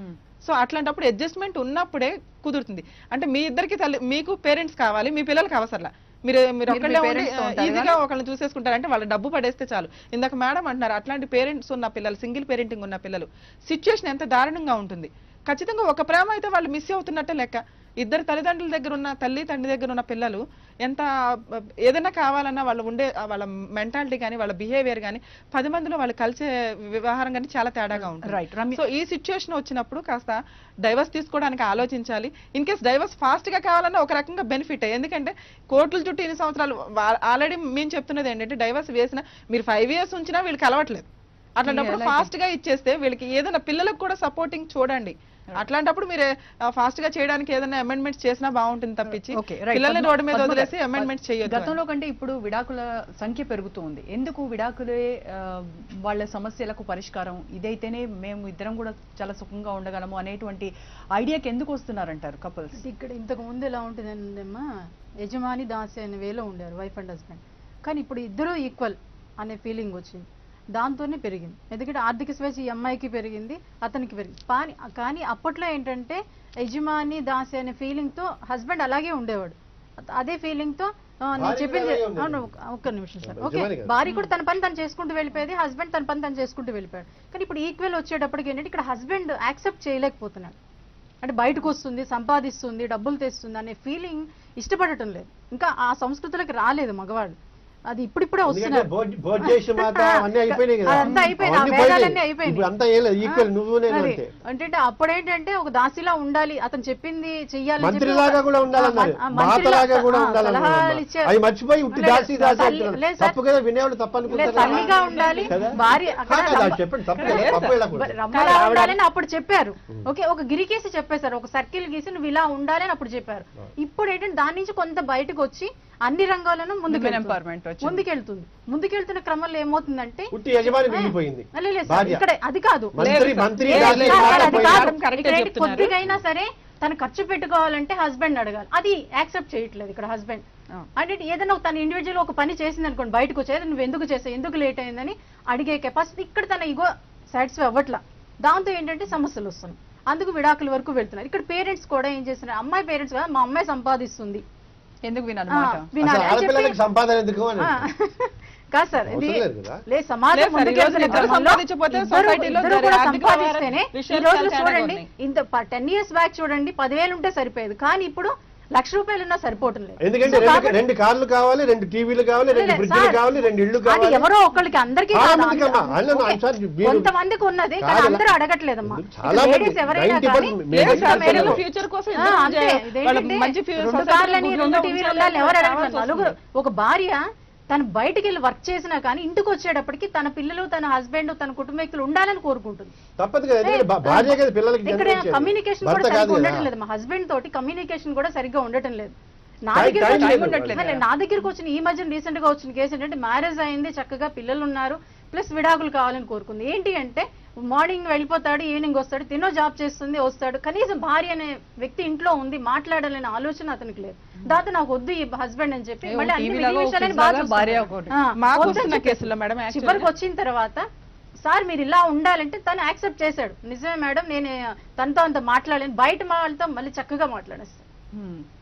సో అట్లాంటప్పుడు అడ్జస్ట్మెంట్ ఉన్నప్పుడే కుదురుతుంది. అంటే మీ ఇద్దరికి మీకు పేరెంట్స్ కావాలి, మీ పిల్లలకి అవసరంలా. మీరు ఒక్కళ్ళే ఉండి ఈజీగా ఒకళ్ళని చూసేసుకుంటారంటే వాళ్ళ డబ్బు పడేస్తే చాలు. ఇందాక మేడం అంటున్నారు అట్లాంటి పేరెంట్స్ ఉన్న పిల్లలు, సింగిల్ పేరెంటింగ్ ఉన్న పిల్లలు సిచ్యుయేషన్ ఎంత దారుణంగా ఉంటుంది. ఖచ్చితంగా ఒక ప్రేమ అయితే వాళ్ళు మిస్ అవుతున్నట్టే లెక్క. ఇద్దరు తల్లిదండ్రుల దగ్గర ఉన్న తండ్రి దగ్గర ఉన్న పిల్లలు ఎంత ఏదైనా కావాలన్నా వాళ్ళు ఉండే వాళ్ళ మెంటాలిటీ కానీ వాళ్ళ బిహేవియర్ కానీ 10 మందిలో వాళ్ళు కలిసే వ్యవహారం కానీ చాలా తేడాగా ఉంటుంది. సో ఈ సిచ్యుయేషన్ వచ్చినప్పుడు కాస్త డైవర్స్ తీసుకోవడానికి ఆలోచించాలి. ఇన్ కేస్ డైవర్స్ ఫాస్ట్ గా కావాలన్నా ఒక రకంగా బెనిఫిట్, ఎందుకంటే కోర్టుల చుట్టూ ఇన్ని సంవత్సరాలు ఆల్రెడీ మేము చెప్తున్నది ఏంటంటే డైవర్స్ వేసినా మీరు 5 years ఉంచినా వీళ్ళు కలవట్లేదు. అట్లాంటప్పుడు ఫాస్ట్ గా ఇచ్చేస్తే వీళ్ళకి ఏదైనా పిల్లలకు కూడా సపోర్టింగ్ చూడండి. అట్లాంటప్పుడు మీరు ఫాస్ట్ గా చేయడానికి ఏదైనా అమెండ్మెంట్స్ చేసినా బాగుంటుంది తప్పించి Okay, right. పిల్లల్ని రోడ్డు మీద పద్మ వదిలేసి గారు, అమెండ్మెంట్స్ చేయొద్దు. గతంలో కంటే ఇప్పుడు విడాకుల సంఖ్య పెరుగుతూ ఉంది. ఎందుకు విడాకులే వాళ్ళ సమస్యలకు పరిష్కారం ఇదైతేనే మేము ఇద్దరం కూడా చాలా సుఖంగా ఉండగలము అనేటువంటి ఐడియాకి ఎందుకు వస్తున్నారంటారు కపుల్స్? ఇక్కడ ఇంతకు ముందు ఎలా ఉంటుందమ్మా, యజమాని దాసి అనే వేలో ఉండేవారు వైఫ్ అండ్ హస్బెండ్. కానీ ఇప్పుడు ఇద్దరు ఈక్వల్ అనే ఫీలింగ్ వచ్చింది, దాంతోనే పెరిగింది. ఎందుకంటే ఆర్థిక స్వేచ్ఛ ఈ అమ్మాయికి పెరిగింది, అతనికి పెరిగింది. కానీ అప్పట్లో ఏంటంటే యజమాని దాసి అనే ఫీలింగ్తో హస్బెండ్ అలాగే ఉండేవాడు. అదే ఫీలింగ్తో నేను చెప్పింది ఒక్క నిమిషం సార్. ఓకే, భార్య కూడా తన పని తను చేసుకుంటూ వెళ్ళిపోయేది, హస్బెండ్ తన పని తను చేసుకుంటూ వెళ్ళిపోయాడు. కానీ ఇప్పుడు ఈక్వల్ వచ్చేటప్పటికి ఏంటంటే ఇక్కడ హస్బెండ్ యాక్సెప్ట్ చేయలేకపోతున్నాడు. అంటే బయటకు వస్తుంది, సంపాదిస్తుంది, డబ్బులు తెస్తుంది అనే ఫీలింగ్ ఇష్టపడటం లేదు. ఇంకా ఆ సంస్కృతులకు రాలేదు మగవాళ్ళు. అది ఇప్పుడిప్పుడే వస్తున్నారు. అంటే అప్పుడేంటంటే ఒక దాసిలా ఉండాలి, అతను చెప్పింది చెయ్యాలి, తల్లిగా ఉండాలి, భార్య ఉండాలని అప్పుడు చెప్పారు. ఓకే, ఒక గిరికేసి చెప్పేశారు, ఒక సర్కిల్ గీసి నువ్వు ఇలా ఉండాలి అని అప్పుడు చెప్పారు. ఇప్పుడు ఏంటంటే దాని నుంచి కొంత బయటకు వచ్చి అన్ని రంగాలను ముందుకెళ్తుంది. ముందుకెళ్తున్న క్రమంలో ఏమవుతుందంటే ఇక్కడ అది కాదు, కొద్దిగైనా సరే తను ఖర్చు పెట్టుకోవాలంటే హస్బెండ్ అడగాలి. అది యాక్సెప్ట్ చేయట్లేదు ఇక్కడ హస్బెండ్. అంటే ఏదైనా తన ఇండివిజువల్ ఒక పని చేసింది అనుకోండి, బయటకు వచ్చేది నువ్వు ఎందుకు చేసావు, ఎందుకు లేట్ అయిందని అడిగే కెపాసిటీ ఇక్కడ తన ఇగో సాటిస్ఫై అవ్వట్లా. దాంతో ఏంటంటే సమస్యలు వస్తున్నాయి. అందుకు విడాకుల వరకు వెళ్తున్నారు. ఇక్కడ పేరెంట్స్ కూడా ఏం చేస్తున్నారు, అమ్మాయి పేరెంట్స్ కదా, మా అమ్మాయి సంపాదిస్తుంది ఎందుకు వినాలి కాదు సార్. ఇది లేదు, సమాజం సంపాదిస్తేనే ఈ రోజు చూడండి, ఇంత 10 years బ్యాక్ చూడండి 10,000 ఉంటే సరిపోయేది, కానీ ఇప్పుడు ₹1,00,000 ఉన్నా సరిపోవటం లేదు. ఎందుకంటే 2 కార్లు కావాలి, 2 టీవీలు కావాలి, 2 ఫ్రిడ్జ్లు కావాలి, 2 ఇళ్ళు కావాలి. ఎవరో ఒకరికి అందరికీ కొంతమందికి ఉన్నది, కానీ అందరూ అడగట్లేదమ్మా. ఎవరైనా ఫ్యూచర్ కోసం 2 కార్లని 2 టీవీలు ఉండాలి ఎవరు అడగట్లేదు. నలుగురు ఒక భార్య తను బయటికి వెళ్ళి వర్క్ చేసినా కానీ ఇంటికి వచ్చేటప్పటికి తన పిల్లలు, తన హస్బెండ్, తన కుటుంబీకులు ఉండాలని కోరుకుంటుంది. ఇక్కడ కమ్యూనికేషన్ కూడా సరిగ్గా ఉండటం లేదు. మా హస్బెండ్ తోటి కమ్యూనికేషన్ కూడా సరిగ్గా ఉండటం లేదు. నా దగ్గరకు వచ్చిన ఈ మధ్య రీసెంట్ గా వచ్చిన కేసు ఏంటంటే, మ్యారేజ్ అయింది, చక్కగా పిల్లలు ఉన్నారు, ప్లస్ విడాకులు కావాలని కోరుకుంది. ఏంటి అంటే మార్నింగ్ వెళ్ళిపోతాడు, ఈవినింగ్ వస్తాడు, తినో జాబ్ చేస్తుంది, వస్తాడు, కనీసం భార్య అనే వ్యక్తి ఇంట్లో ఉంది, మాట్లాడాలనే ఆలోచన అతనికి లేదు. దాంతో నాకు వద్దు ఈ హస్బెండ్ అని చెప్పి మళ్ళీ అన్ని విషయాలని చివరికి వచ్చిన తర్వాత సార్ మీరు ఇలా ఉండాలంటే తను యాక్సెప్ట్ చేశాడు. నిజమే మేడం, నేను తనతో అంత మాట్లాడాను, బయట వాళ్ళతో మళ్ళీ చక్కగా మాట్లాడేస్తాను,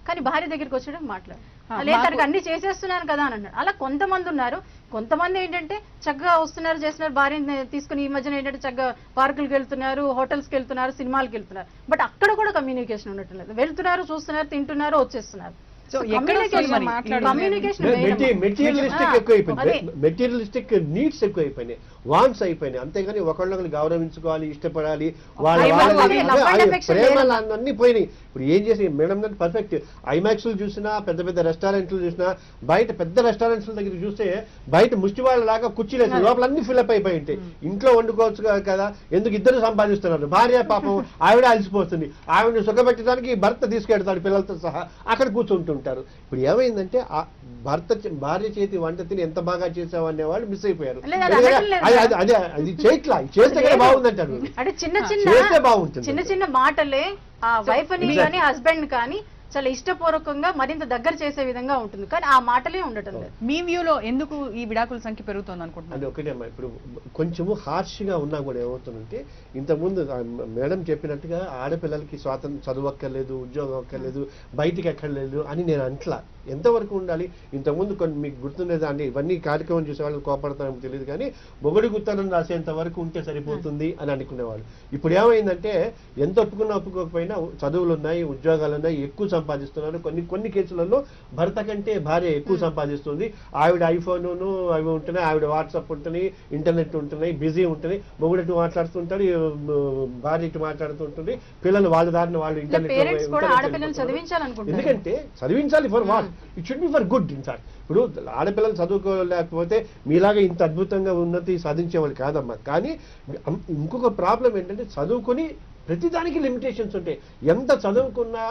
కానీ భార్య దగ్గరికి వచ్చాడు మాట్లాడు లేదు, తనకు అన్ని చేసేస్తున్నాను కదా అని అన్నాడు. అలా కొంతమంది ఉన్నారు. కొంతమంది ఏంటంటే చక్కగా వస్తున్నారు, చేస్తున్నారు, భార్యని తీసుకుని ఈ మధ్యన ఏంటంటే చక్కగా పార్కులకు వెళ్తున్నారు, హోటల్స్కి వెళ్తున్నారు, సినిమాలకు వెళ్తున్నారు. బట్ అక్కడ కూడా కమ్యూనికేషన్ ఉండటం లేదు. వెళ్తున్నారు, చూస్తున్నారు, తింటున్నారు, వచ్చేస్తున్నారు. మెటీరియలిస్టిక్ నీడ్స్ ఎక్కువైపోయినాయి, వాంట్స్ అయిపోయినాయి. అంతేగాని ఒకళ్ళొకరు గౌరవించుకోవాలి, ఇష్టపడాలి, వాళ్ళ ప్రేమలు అన్ని పోయినాయి. ఇప్పుడు ఏం చేసి మేడం గారు పర్ఫెక్ట్ ఐమాక్స్లు చూసినా, పెద్ద పెద్ద రెస్టారెంట్లు చూసినా, బయట పెద్ద రెస్టారెంట్ల దగ్గర చూస్తే బయట ముష్టి వాళ్ళలాగా కుర్చీలేసి లోపల అన్ని ఫిల్అప్ అయిపోయి ఉంటాయి. ఇంట్లో వండుకోవచ్చు కదా, ఎందుకు ఇద్దరు సంపాదిస్తున్నారు. భార్య పాపం ఆవిడ అలసిపోతుంది, ఆవిడని సుఖపెట్టడానికి భర్త తీసుకెళ్తాడు పిల్లలతో సహా, అక్కడ కూర్చుంటుంటారు. ఇప్పుడు ఏమైందంటే భార్య చేతి వంట తిని ఎంత బాగా చేసావు అనేవాళ్ళు మిస్ అయిపోయారు. అది చేయట్లా, చేస్తే కదా బాగుందంటారు. అంటే చిన్న చిన్న మాటలే ఆ వైఫ్ ని కానీ హస్బెండ్ కానీ చాలా ఇష్టపూర్వకంగా మరింత దగ్గర చేసే విధంగా ఉంటుంది, కానీ ఆ మాటలే ఉండటం లేదు. మీ వ్యూలో ఎందుకు ఈ విడాకుల సంఖ్య పెరుగుతుంది అనుకుంటున్నారు? అది ఒకటే అమ్మా, ఇప్పుడు కొంచెము హార్ష్గా ఉన్నా కూడా ఏమవుతుందంటే, ఇంతకుముందు మేడం చెప్పినట్టుగా ఆడపిల్లలకి స్వాతంత్రం, చదువు అక్కర్లేదు, ఉద్యోగం అక్కర్లేదు, బయటికి ఎక్కర్లేదు అని నేను అంట్లా. ఎంతవరకు ఉండాలి? ఇంతకుముందు కొన్ని మీకు గుర్తుండేది అండి, ఇవన్నీ కార్యక్రమం చూసే వాళ్ళు కోపడతామో తెలియదు, కానీ మొగుడి గుత్తనం రాసేంత వరకు ఉంటే సరిపోతుంది అని అనుకునేవాళ్ళు. ఇప్పుడు ఏమైందంటే, ఎంత ఒప్పుకోకపోయినా చదువులు ఉన్నాయి, ఉద్యోగాలు ఉన్నాయి, ఎక్కువ సంపాదిస్తున్నారు. కొన్ని కేసులలో భర్త కంటే భార్య ఎక్కువ సంపాదిస్తుంది. ఆవిడ ఐఫోన్ అవి ఉంటున్నాయి, ఆవిడ వాట్సాప్ ఉంటున్నాయి, ఇంటర్నెట్ ఉంటున్నాయి, బిజీ ఉంటున్నాయి, మొగుడు ఇటు మాట్లాడుతుంటాడు, భార్య ఇటు మాట్లాడుతుంటుంది, పిల్లలు వాళ్ళ దారిని వాళ్ళు ఇంటర్నెట్. ఎందుకంటే చదివించాలి for what, it should be for good. In fact ఇప్పుడు ఆడపిల్లలు చదువుకోలేకపోతే మీలాగా ఇంత అద్భుతంగా ఉన్నతి సాధించేవాళ్ళు కాదమ్మా. కానీ ఇంకొక ప్రాబ్లం ఏంటంటే, చదువుకొని ప్రతిదానికి లిమిటేషన్స్ ఉంటాయి. ఎంత చదువుకున్నా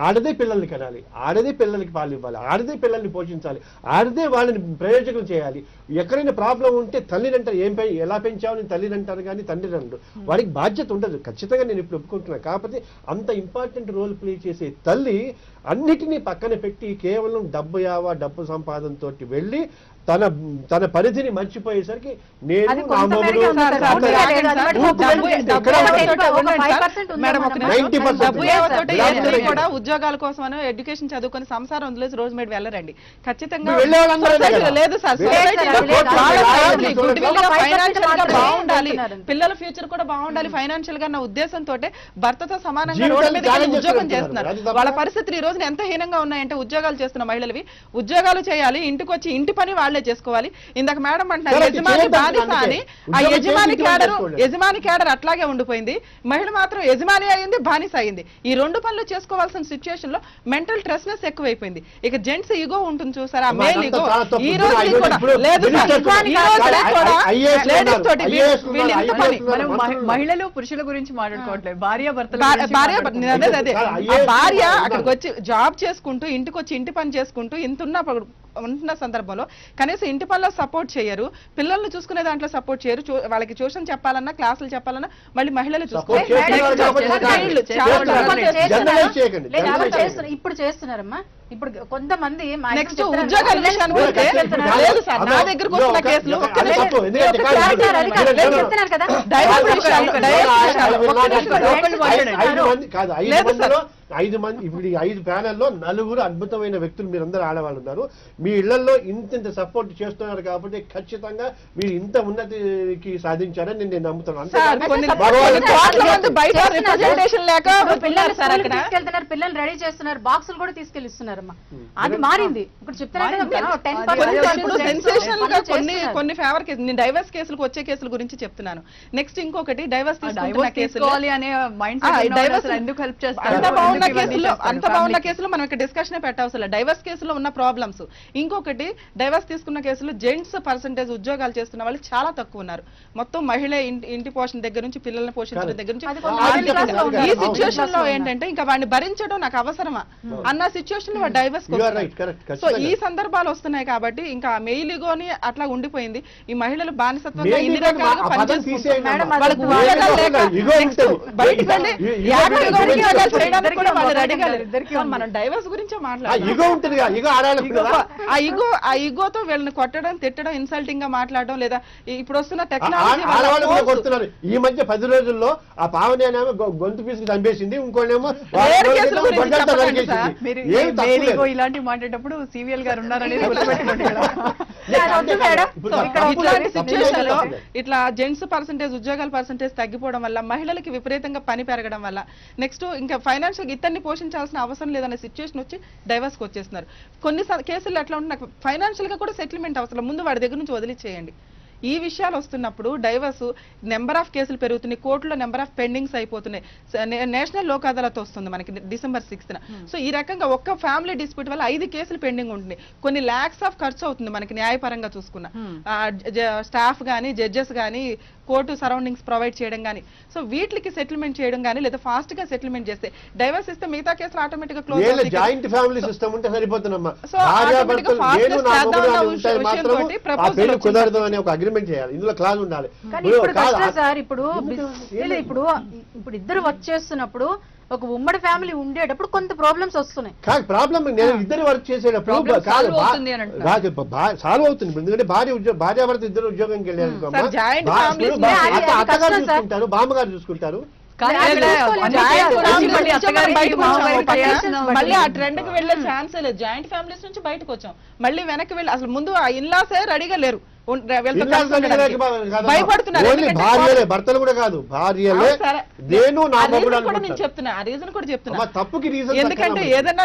ఆడదే పిల్లల్ని కనాలి, ఆడదే పిల్లలకి పాలు ఇవ్వాలి, ఆడదే పిల్లల్ని పోషించాలి, ఆడదే వాళ్ళని ప్రయోజకులు చేయాలి. ఎక్కడైనా ప్రాబ్లం ఉంటే తల్లిని అంటారు, ఎలా పెంచావు తల్లిని అంటారు కానీ తండ్రిని అంటారు. వాడికి బాధ్యత ఉండదు. ఖచ్చితంగా నేను ఇప్పుడు ఒప్పుకుంటున్నాను. కాకపోతే అంత ఇంపార్టెంట్ రోల్ ప్లే చేసే తల్లి అన్నిటినీ పక్కన పెట్టి కేవలం డబ్బు సంపాదనతో వెళ్ళి తన పరిధిని మర్చిపోయేసరికి నేను అది కొంతమేరకే ఉంది సార్. డబ్బు ఏవతోటి ఎవ్వరు కూడా ఉద్యోగాల కోసం ఎడ్యుకేషన్ చదువుకొని సంసారం వదిలేసి రోజు మీద వెళ్ళరండి. ఖచ్చితంగా లేదు సార్, ఫైనాన్షియల్ గా బాగుండాలి, పిల్లల ఫ్యూచర్ కూడా బాగుండాలి ఫైనాన్షియల్ గా అన్న ఉద్దేశంతో భర్తతో సమానంగా రోడ్డు మీద ఉద్యోగం చేస్తున్నారు. వాళ్ళ పరిస్థితులు ఈ రోజున ఎంత హీనంగా ఉన్నాయంటే ఉద్యోగాలు చేస్తున్న మహిళలవి ఉద్యోగాలు చేయాలి, ఇంటికి వచ్చి ఇంటి పని వాళ్ళే చేసుకోవాలి. ఇందాక మేడం అంటారు యజమాని బానిస అని. ఆ యజమాని క్యాడర్ అట్లాగే ఉండిపోయింది, మహిళ మాత్రం యజమాని అయింది, బానిస అయింది. ఈ రెండు పనులు చేసుకోవాల్సిన సిచ్యువేషన్ లో మెంటల్ స్ట్రెస్నెస్ ఎక్కువైపోయింది. ఇక జెంట్స్ ఈగో ఉంటుంది చూసారా, ఆ మేల్ ఈగో ఈ రోజు లేదు. మహిళలు పురుషుల గురించి మాట్లాడుకోవట్లేదు, భార్య అక్కడికి వచ్చి జాబ్ చేసుకుంటూ ఇంటికి వచ్చి ఇంటి పని చేసుకుంటూ ఉంటున్న సందర్భంలో కనీసం ఇంటి పనిలో సపోర్ట్ చేయరు, పిల్లల్ని చూసుకునే దాంట్లో సపోర్ట్ చేయరు. వాళ్ళకి ట్యూషన్ చెప్పాలన్నా క్లాసులు చెప్పాలన్నా మళ్ళీ మహిళలు ఇప్పుడు చేస్తున్నారమ్మా. ఇప్పుడు కొంతమంది నెక్స్ట్ ఉద్యోగాల విషయానికి వస్తే లేదు సార్, నా దగ్గరకు వస్తున్న కేసులు ఐదు మంది ఇప్పుడు ఈ 5 ప్యానెల్లో 4 అద్భుతమైన వ్యక్తులు, మీరందరూ ఆడవాళ్ళు ఉన్నారు. మీ ఇళ్లలో ఇంత సపోర్ట్ చేస్తున్నారు కాబట్టి ఖచ్చితంగా మీరు ఇంత ఉన్నతికి సాధించారని నేను నమ్ముతున్నాను. పిల్లలు రెడీ చేస్తున్నారు, బాక్సులు కూడా తీసుకెళ్ళిస్తున్నారమ్మా. అది మారింది. ఇప్పుడు కొన్ని ఫేవర్ కేసులు, నేను డైవర్స్ కేసులకు వచ్చే కేసుల గురించి చెప్తున్నాను. నెక్స్ట్ ఇంకొకటి డైవర్స్ తీసుకుంటున్న కేసులు, అంత బాగున్న కేసులో మనం ఇక్కడ డిస్కషన్ పెట్టవసరం. డైవర్స్ కేసులో ఉన్న ప్రాబ్లమ్స్. ఇంకొకటి డైవర్స్ తీసుకున్న కేసులో జెంట్స్ పర్సెంటేజ్ ఉద్యోగాలు చేస్తున్న వాళ్ళు చాలా తక్కువ ఉన్నారు. మొత్తం మహిళ ఇంటి పోషణ దగ్గర నుంచి పిల్లల్ని పోషించడం దగ్గర నుంచి ఈ సిచ్యువేషన్ లో ఏంటంటే ఇంకా వాడిని భరించడం నాకు అవసరమా అన్న సిచ్యువేషన్ లో డైవర్స్. సో ఈ సందర్భాలు వస్తున్నాయి కాబట్టి ఇంకా మెయిల్ ఇగోని అట్లా ఉండిపోయింది. ఈ మహిళలు బానిసత్వంగా ఇన్ని రకాలుగా పనిచేస్తున్నారు. వాళ్ళకు ఉద్యోగాలు లేక బయటకు వెళ్ళి ఉద్యోగాలు చేయడానికి కూడా వాళ్ళు రెడీగా లేరు. మనం డైవర్స్ గురించే ఆ ఈగోతో వీళ్ళని కొట్టడం, తిట్టడం, ఇన్సల్టింగ్ గా మాట్లాడడం, లేదా ఇప్పుడు వస్తున్న టెక్నాలజీ ఈ మధ్య 10 రోజుల్లో ఆ పావని అనేమో గొంతు పీసుకు చంపేసింది, ఇంకోనేమో ఇలాంటివి మాట్లాడేటప్పుడు సివిఎల్ గారు ఉన్నారనేది ఇట్లాంటి సిచ్యువేషన్ లో ఇట్లా జెంట్స్ పర్సెంటేజ్ ఉద్యోగాల పర్సెంటేజ్ తగ్గిపోవడం వల్ల మహిళలకి విపరీతంగా పని పెరగడం వల్ల నెక్స్ట్ ఇంకా ఫైనాన్షియల్ ఇతన్ని పోషించాల్సిన అవసరం లేదనే సిచ్యువేషన్ వచ్చి డైవర్స్ కి వచ్చేస్తున్నారు. కొన్ని కేసులు ఎట్లా ఉంటే నాకు ఫైనాన్షియల్ గా కూడా సెటిల్మెంట్ అవసరం, ముందు వాడి దగ్గర నుంచి వదిలిచేయండి. ఈ విషయాలు వస్తున్నప్పుడు డైవర్స్ నెంబర్ ఆఫ్ కేసులు పెరుగుతున్నాయి, కోర్టులో నెంబర్ ఆఫ్ పెండింగ్స్ అయిపోతున్నాయి. నేషనల్ లోక్ అదాలత్ వస్తుంది మనకి December 6th. సో ఈ రకంగా ఒక్క ఫ్యామిలీ డిస్ప్యూట్ వల్ల 5 కేసులు పెండింగ్ ఉంటుంది. కొన్ని లాక్స్ ఆఫ్ ఖర్చు అవుతుంది మనకి న్యాయపరంగా చూసుకున్న. స్టాఫ్ కానీ జడ్జెస్ కానీ కోర్టు సరౌండింగ్స్ ప్రొవైడ్ చేయడం కానీ, సో వీటికి సెటిల్మెంట్ చేయడం కానీ లేదా ఫాస్ట్ గా సెటిల్మెంట్ చేస్తే డైవర్స్ ఇస్తే మిగతా కేసులు ఆటోమేటిక్ గా క్లోజ్ అవుతాయి. జాయింట్ ఫ్యామిలీ సిస్టమ్ ఉంటే సరిపోతుందమ్మా. సో ఆటోమేటిక్ గా ఫాస్ట్ గా చేద్దాం అన్న విషయంతో ప్రపోజల్ కుదరదు అనే ఒక అగ్రిమెంట్ చేయాలి, ఇందులో క్లాజ్ ఉండాలి. ఇప్పుడు ఇద్దరు వర్క్ చేస్తున్నప్పుడు ఒక ఉమ్మడి ఫ్యామిలీ ఉండేటప్పుడు కొంత ప్రాబ్లమ్స్ వస్తున్నాయి. ప్రాబ్లం నేను ఇద్దరు వర్క్ చేసేటప్పుడు సాల్వ్ అవుతుంది. ఎందుకంటే భార్యాభర్త ఇద్దరు ఉద్యోగంకి వెళ్ళారు, అత్తగారు చూసుకుంటారు, బామ్మగారు చూసుకుంటారు. మళ్ళీ ఆ ట్రెండ్ కి వెళ్లే ఛాన్స్ లేదు. జాయింట్ ఫ్యామిలీస్ నుంచి బయటకు వచ్చాం, మళ్ళీ వెనక్కి వెళ్ళి అసలు ముందు ఆ ఇన్లాసే రెడీగా లేరు, భయపడుతున్నారు. భర్తలు కూడా కాదు, భార్యలే. నేను చెప్తున్నా ఆ రీజన్ కూడా చెప్తున్నా. తప్పుకి రీజన్ ఎందుకంటే ఏదైనా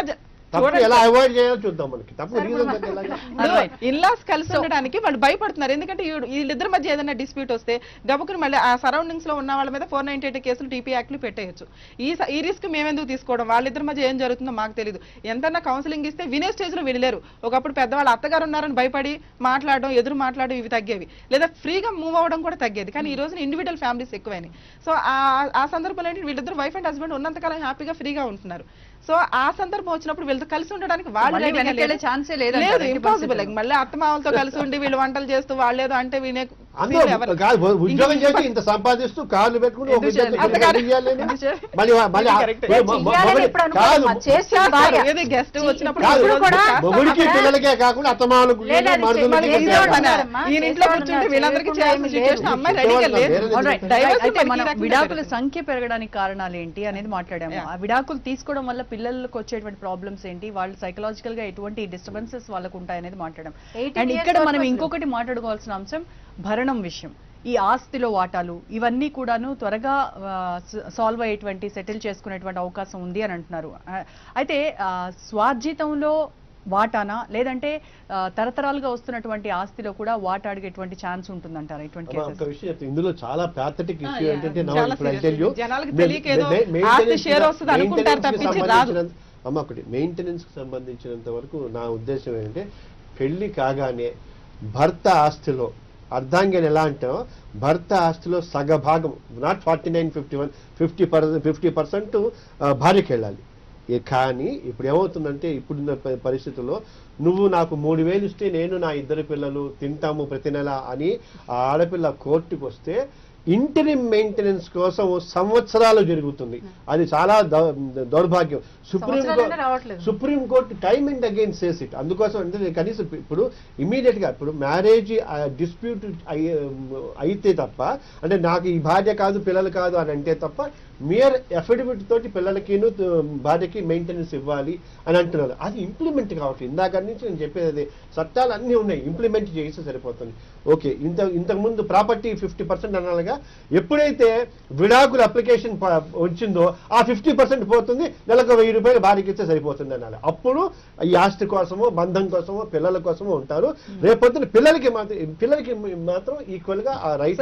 తప్పు ఎలా అవాయిడ్ చేయాలో చూద్దాం. మనకి తప్పు రీజన్ ఇన్లాస్ కలిసి ఉండడానికి వాళ్ళు భయపడుతున్నారు. ఎందుకంటే వీళ్ళిద్దరి మధ్య ఏదైనా డిస్ప్యూట్ వస్తే గబుకుని మళ్ళీ ఆ సరౌండింగ్స్ లో ఉన్న వాళ్ళ మీద 498 కేసులు టీపీ యాక్ట్లు పెట్టేయచ్చు. ఈ రిస్క్ మేమెందుకు తీసుకోవడం, వాళ్ళిద్దరి మధ్య ఏం జరుగుతుందో మాకు తెలియదు. ఎంతన్నా కౌన్సిలింగ్ ఇస్తే వినే స్టేజ్ లో వెళ్ళలేరు. ఒకప్పుడు పెద్దవాళ్ళ అత్తగారు ఉన్నారని భయపడి మాట్లాడడం, ఎదురు మాట్లాడడం ఇవి తగ్గేవి, లేదా ఫ్రీగా మూవ్ అవ్వడం కూడా తగ్గేది. కానీ ఈ రోజున ఇండివిజువల్ ఫ్యామిలీస్ ఎక్కువైనాయి. సో ఆ సందర్భంలో ఏంటి, వీళ్ళిద్దరు వైఫ్ అండ్ హస్బెండ్ ఉన్నంతకాలం హ్యాపీగా ఫ్రీగా ఉంటున్నారు. సో ఆ సందర్భం వచ్చినప్పుడు వీళ్ళతో కలిసి ఉండడానికి వాళ్ళు ఛాన్సే లేదు, ఇంపాసిబుల్. మళ్ళీ అత్తమామలతో కలిసి ఉండి వీళ్ళు వంటలు చేస్తూ వాళ్ళేదో అంటే వినే ఉద్యోగం చేసి ఇంత సంపాదిస్తూ కార్లు పెట్టుకుని గెస్ట్ వచ్చినప్పుడు మొగుడికి పిల్లలకే కాకుండా అత్తమామలకు ఇంట్లో కూర్చుంటే వీళ్ళందరికీ చేయాల్సిన సిచ్యువేషన్ అమ్మాయి రెడీగా లేదు. విడాకుల సంఖ్య పెరగడానికి కారణాలు ఏంటి అనేది మాట్లాడాము. ఆ విడాకులు తీసుకోవడం వల్ల పిల్లలకు వచ్చేటువంటి ప్రాబ్లమ్స్ ఏంటి, వాళ్ళు సైకలాజికల్ గా ఎటువంటి డిస్టర్బెన్సెస్ వాళ్ళకు ఉంటాయనేది మాట్లాడాం. అండ్ ఇక్కడ మనం ఇంకొకటి మాట్లాడుకోవాల్సిన అంశం భరణం విషయం. ఈ ఆస్తిలో వాటాలు ఇవన్నీ కూడాను త్వరగా సాల్వ్ అయ్యేటువంటి సెటిల్ చేసుకునేటువంటి అవకాశం ఉంది అని అంటున్నారు. అయితే స్వార్జితంలో వాటానా లేదంటే తరతరాలుగా వస్తున్నటువంటి ఆస్తిలో కూడా వాటా అడిగేటువంటి ఛాన్స్ ఉంటుందంటారా ఇటువంటి కేసెస్? ఒక విషయం ఇందులో చాలా ప్యాథటిక్ ఇష్యూ ఏంటంటే అమ్మ ఒకటి మెయింటెనెన్స్ కి సంబంధించినంత వరకు నా ఉద్దేశం ఏంటంటే పెళ్లి కాగానే భర్త ఆస్తిలో అర్ధాంగిని ఎలా అంటామో భర్త ఆస్తిలో సగభాగం నాట్ 49, 51, 50% భార్యకి వెళ్ళాలి. కానీ ఇప్పుడు ఏమవుతుందంటే ఇప్పుడున్న పరిస్థితుల్లో నువ్వు నాకు 3,000 ఇస్తే నేను నా 2 పిల్లలు తింటాము ప్రతి నెల అని ఆ ఆడపిల్ల కోర్టుకు వస్తే ఇంటరిమ్ మెయింటెనెన్స్ కోసం సంవత్సరాలు జరుగుతుంది. అది చాలా దౌర్భాగ్యం. Supreme court time and again says it. అందుకోసం అంటే కనీసం ఇప్పుడు ఇమీడియట్ గా ఇప్పుడు మ్యారేజ్ డిస్ప్యూట్ అయితే తప్ప, అంటే నాకు ఈ భార్య కాదు పిల్లలు కాదు అని అంటే తప్ప మియర్ అఫిడవిట్ తోటి పిల్లలకిను భార్యకి మెయింటెనెన్స్ ఇవ్వాలి అని అంటున్నారు. అది ఇంప్లిమెంట్ కావట్లేదు. ఇందాక నుంచి నేను చెప్పేది అదే, చట్టాలు అన్నీ ఉన్నాయి, ఇంప్లిమెంట్ చేస్తే సరిపోతుంది. ఓకే, ఇంతకుముందు ప్రాపర్టీ 50% అనాలిగా, ఎప్పుడైతే విడాకుల అప్లికేషన్ వచ్చిందో ఆ 50% పోతుంది, నెలకు 1,000 రూపాయలు భార్యకి ఇస్తే సరిపోతుంది అనాలి. అప్పుడు ఈ ఆస్తి కోసమో బంధం కోసమో పిల్లల కోసమో ఉంటారు. రేపొద్దున పిల్లలకి మాత్రం ఈక్వల్ గా ఆ రైట్.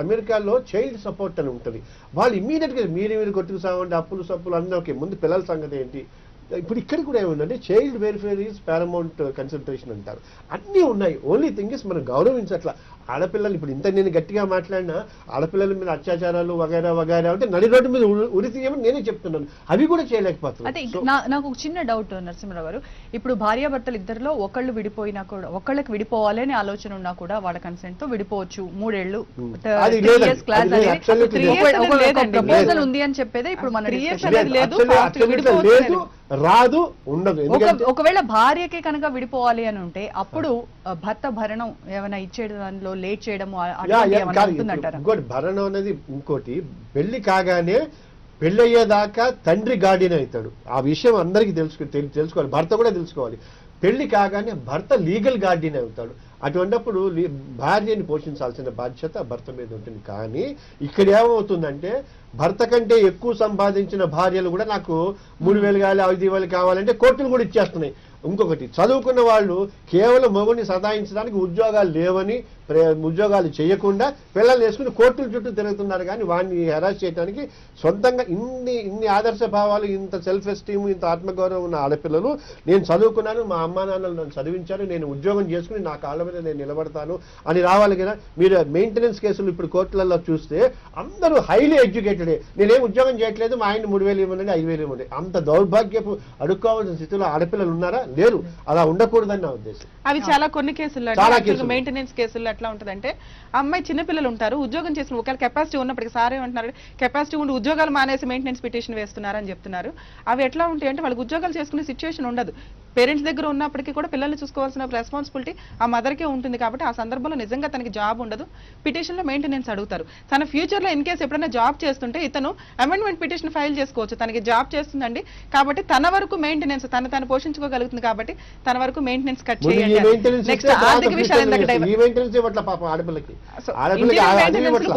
అమెరికాలో చైల్డ్ సపోర్ట్ అని ఉంటుంది. వాళ్ళు ఇమ్మీడియట్ గా మీరు కొట్టుకు సాగండి, అప్పులు సప్పులు అందరికీ ముందు పిల్లల సంగతి ఏంటి. ఇప్పుడు ఇక్కడ కూడా ఏముందంటే child welfare is paramount consideration అంటారు. అన్నీ ఉన్నాయి. ఓన్లీ థింగ్ ఇస్ మనం గౌరవించట్లా ఆడపిల్లలు. ఇప్పుడు ఇంత నేను గట్టిగా మాట్లాడినా ఆడపిల్లల మీద అత్యాచారాలు వగైరా వగైరా అంటే నడి రోడ్డు మీద ఉరి తీయమని నేనే చెప్తున్నాను. అవి కూడా చేయలేకపోతున్నాను. అంటే నాకు ఒక చిన్న డౌట్ నరసింహరావు గారు, ఇప్పుడు భార్యాభర్తలు ఇద్దరిలో ఒకళ్ళు విడిపోయినా కూడా, ఒకళ్ళకి విడిపోవాలి అనే ఆలోచన ఉన్నా కూడా వాళ్ళ కన్సెంట్ తో విడిపోవచ్చు. 3 ఏళ్ళు ప్రపోజల్ ఉంది అని చెప్పేదే ఇప్పుడు మన లేదు, రాదు, ఉండదు. ఒకవేళ భార్యకే కనుక విడిపోవాలి అని ఉంటే అప్పుడు భర్త భరణం ఏమైనా ఇచ్చే దానిలో లేట్ చేయడం ఇంకోటి భరణం అనేది ఇంకోటి. పెళ్లి కాగానే పెళ్ళయ్యేదాకా తండ్రి గార్డియన్ అవుతాడు. ఆ విషయం అందరికీ తెలుసుకోవాలి, భర్త కూడా తెలుసుకోవాలి. పెళ్లి కాగానే భర్త లీగల్ గార్డియన్ అవుతాడు. అటువంటిప్పుడు భార్యని పోషించాల్సిన బాధ్యత భర్త మీద ఉంటుంది. కానీ ఇక్కడ ఏమవుతుందంటే భర్త కంటే ఎక్కువ సంపాదించిన భార్యలు కూడా నాకు 3,000 కావాలి 5,000 కావాలంటే కోర్టులు కూడా ఇచ్చేస్తున్నాయి. ఇంకొకటి, చదువుకున్న వాళ్ళు కేవలం మొగుడిని సదాయించడానికి ఉద్యోగాలు లేవని ఉద్యోగాలు చేయకుండా పిల్లలు వేసుకుని కోర్టుల చుట్టూ తిరుగుతున్నారు. కానీ వాడిని హెరాస్ చేయడానికి సొంతంగా ఇన్ని ఆదర్శ భావాలు, ఇంత సెల్ఫ్ ఎస్టీమ్, ఇంత ఆత్మగౌరవం ఉన్న ఆడపిల్లలు, నేను చదువుకున్నాను, మా అమ్మా నాన్నలు నన్ను చదివించారు, నేను ఉద్యోగం చేసుకుని నా కాళ్ళ మీద నేను నిలబడతాను అని రావాలి కదా. మీరు మెయింటెనెన్స్ కేసులు ఇప్పుడు కోర్టులలో చూస్తే అందరూ హైలీ ఎడ్యుకేటెడే. నేనేం ఉద్యోగం చేయట్లేదు, మా ఆయన 3,000 ఇవ్వండి 5,000 ఇవ్వండి. అంత దౌర్భాగ్యపు అడుక్కోవాల్సిన స్థితిలో ఆడపిల్లలు ఉన్నారా? లేరు. అలా ఉండకూడదని నా ఉద్దేశం. అవి చాలా కొన్ని కేసుల్లో మెయింటెనెన్స్ కేసుల్లో ఎట్లా ఉంటుందంటే, అమ్మాయి చిన్నపిల్లలు ఉంటారు, ఉద్యోగం చేసిన ఒకవేళ కెపాసిటీ ఉన్నప్పటికీ సార్ ఏమంటున్నారు, కెపాసిటీ ఉండి ఉద్యోగాలు మానేసి మెయింటెనెన్స్ పిటిషన్ వేస్తున్నారని చెప్తున్నారు. అవి ఎట్లా ఉంటాయి అంటే వాళ్ళకి ఉద్యోగాలు చేసుకునే సిచ్యువేషన్ ఉండదు. పేరెంట్స్ దగ్గర ఉన్నప్పటికీ కూడా పిల్లల్ని చూసుకోవాల్సిన రెస్పాన్సిబిలిటీ ఆ మదర్కే ఉంటుంది కాబట్టి ఆ సందర్భంలో నిజంగా తనకి జాబ్ ఉండదు, పిటిషన్ లో మెయింటెనెన్స్ అడుగుతారు. తన ఫ్యూచర్ లో ఇన్ కేసు ఎప్పుడైనా జాబ్ చేస్తుంటే ఇతను అమెండ్మెంట్ పిటిషన్ ఫైల్ చేసుకోవచ్చు. తనకి జాబ్ చేస్తుందండి కాబట్టి తన వరకు మెయింటెనెన్స్ తను పోషించుకోగలుగుతుంది కాబట్టి తన వరకు మెయింటెనెన్స్ కట్ చేయండి. నెక్స్ట్ ఆర్థిక విషయాలు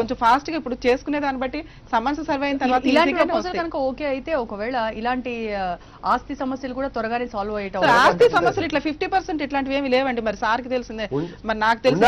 కొంచెం ఫాస్ట్ గా ఇప్పుడు చేసుకునే దాన్ని బట్టి సమన్స్ సర్వే అయిన తర్వాత ఇలాంటి ప్రపోజల్ కనుక ఓకే అయితే ఒకవేళ ఇలాంటి ఆస్తి సమస్యలు కూడా త్వరగానే సాల్వ్ అయ్యేట ఆస్తి సమస్యలు ఇట్లా 50% ఇట్లాంటివి ఏమి లేవండి. మరి సార్కి తెలిసిందే, మరి నాకు తెలిసి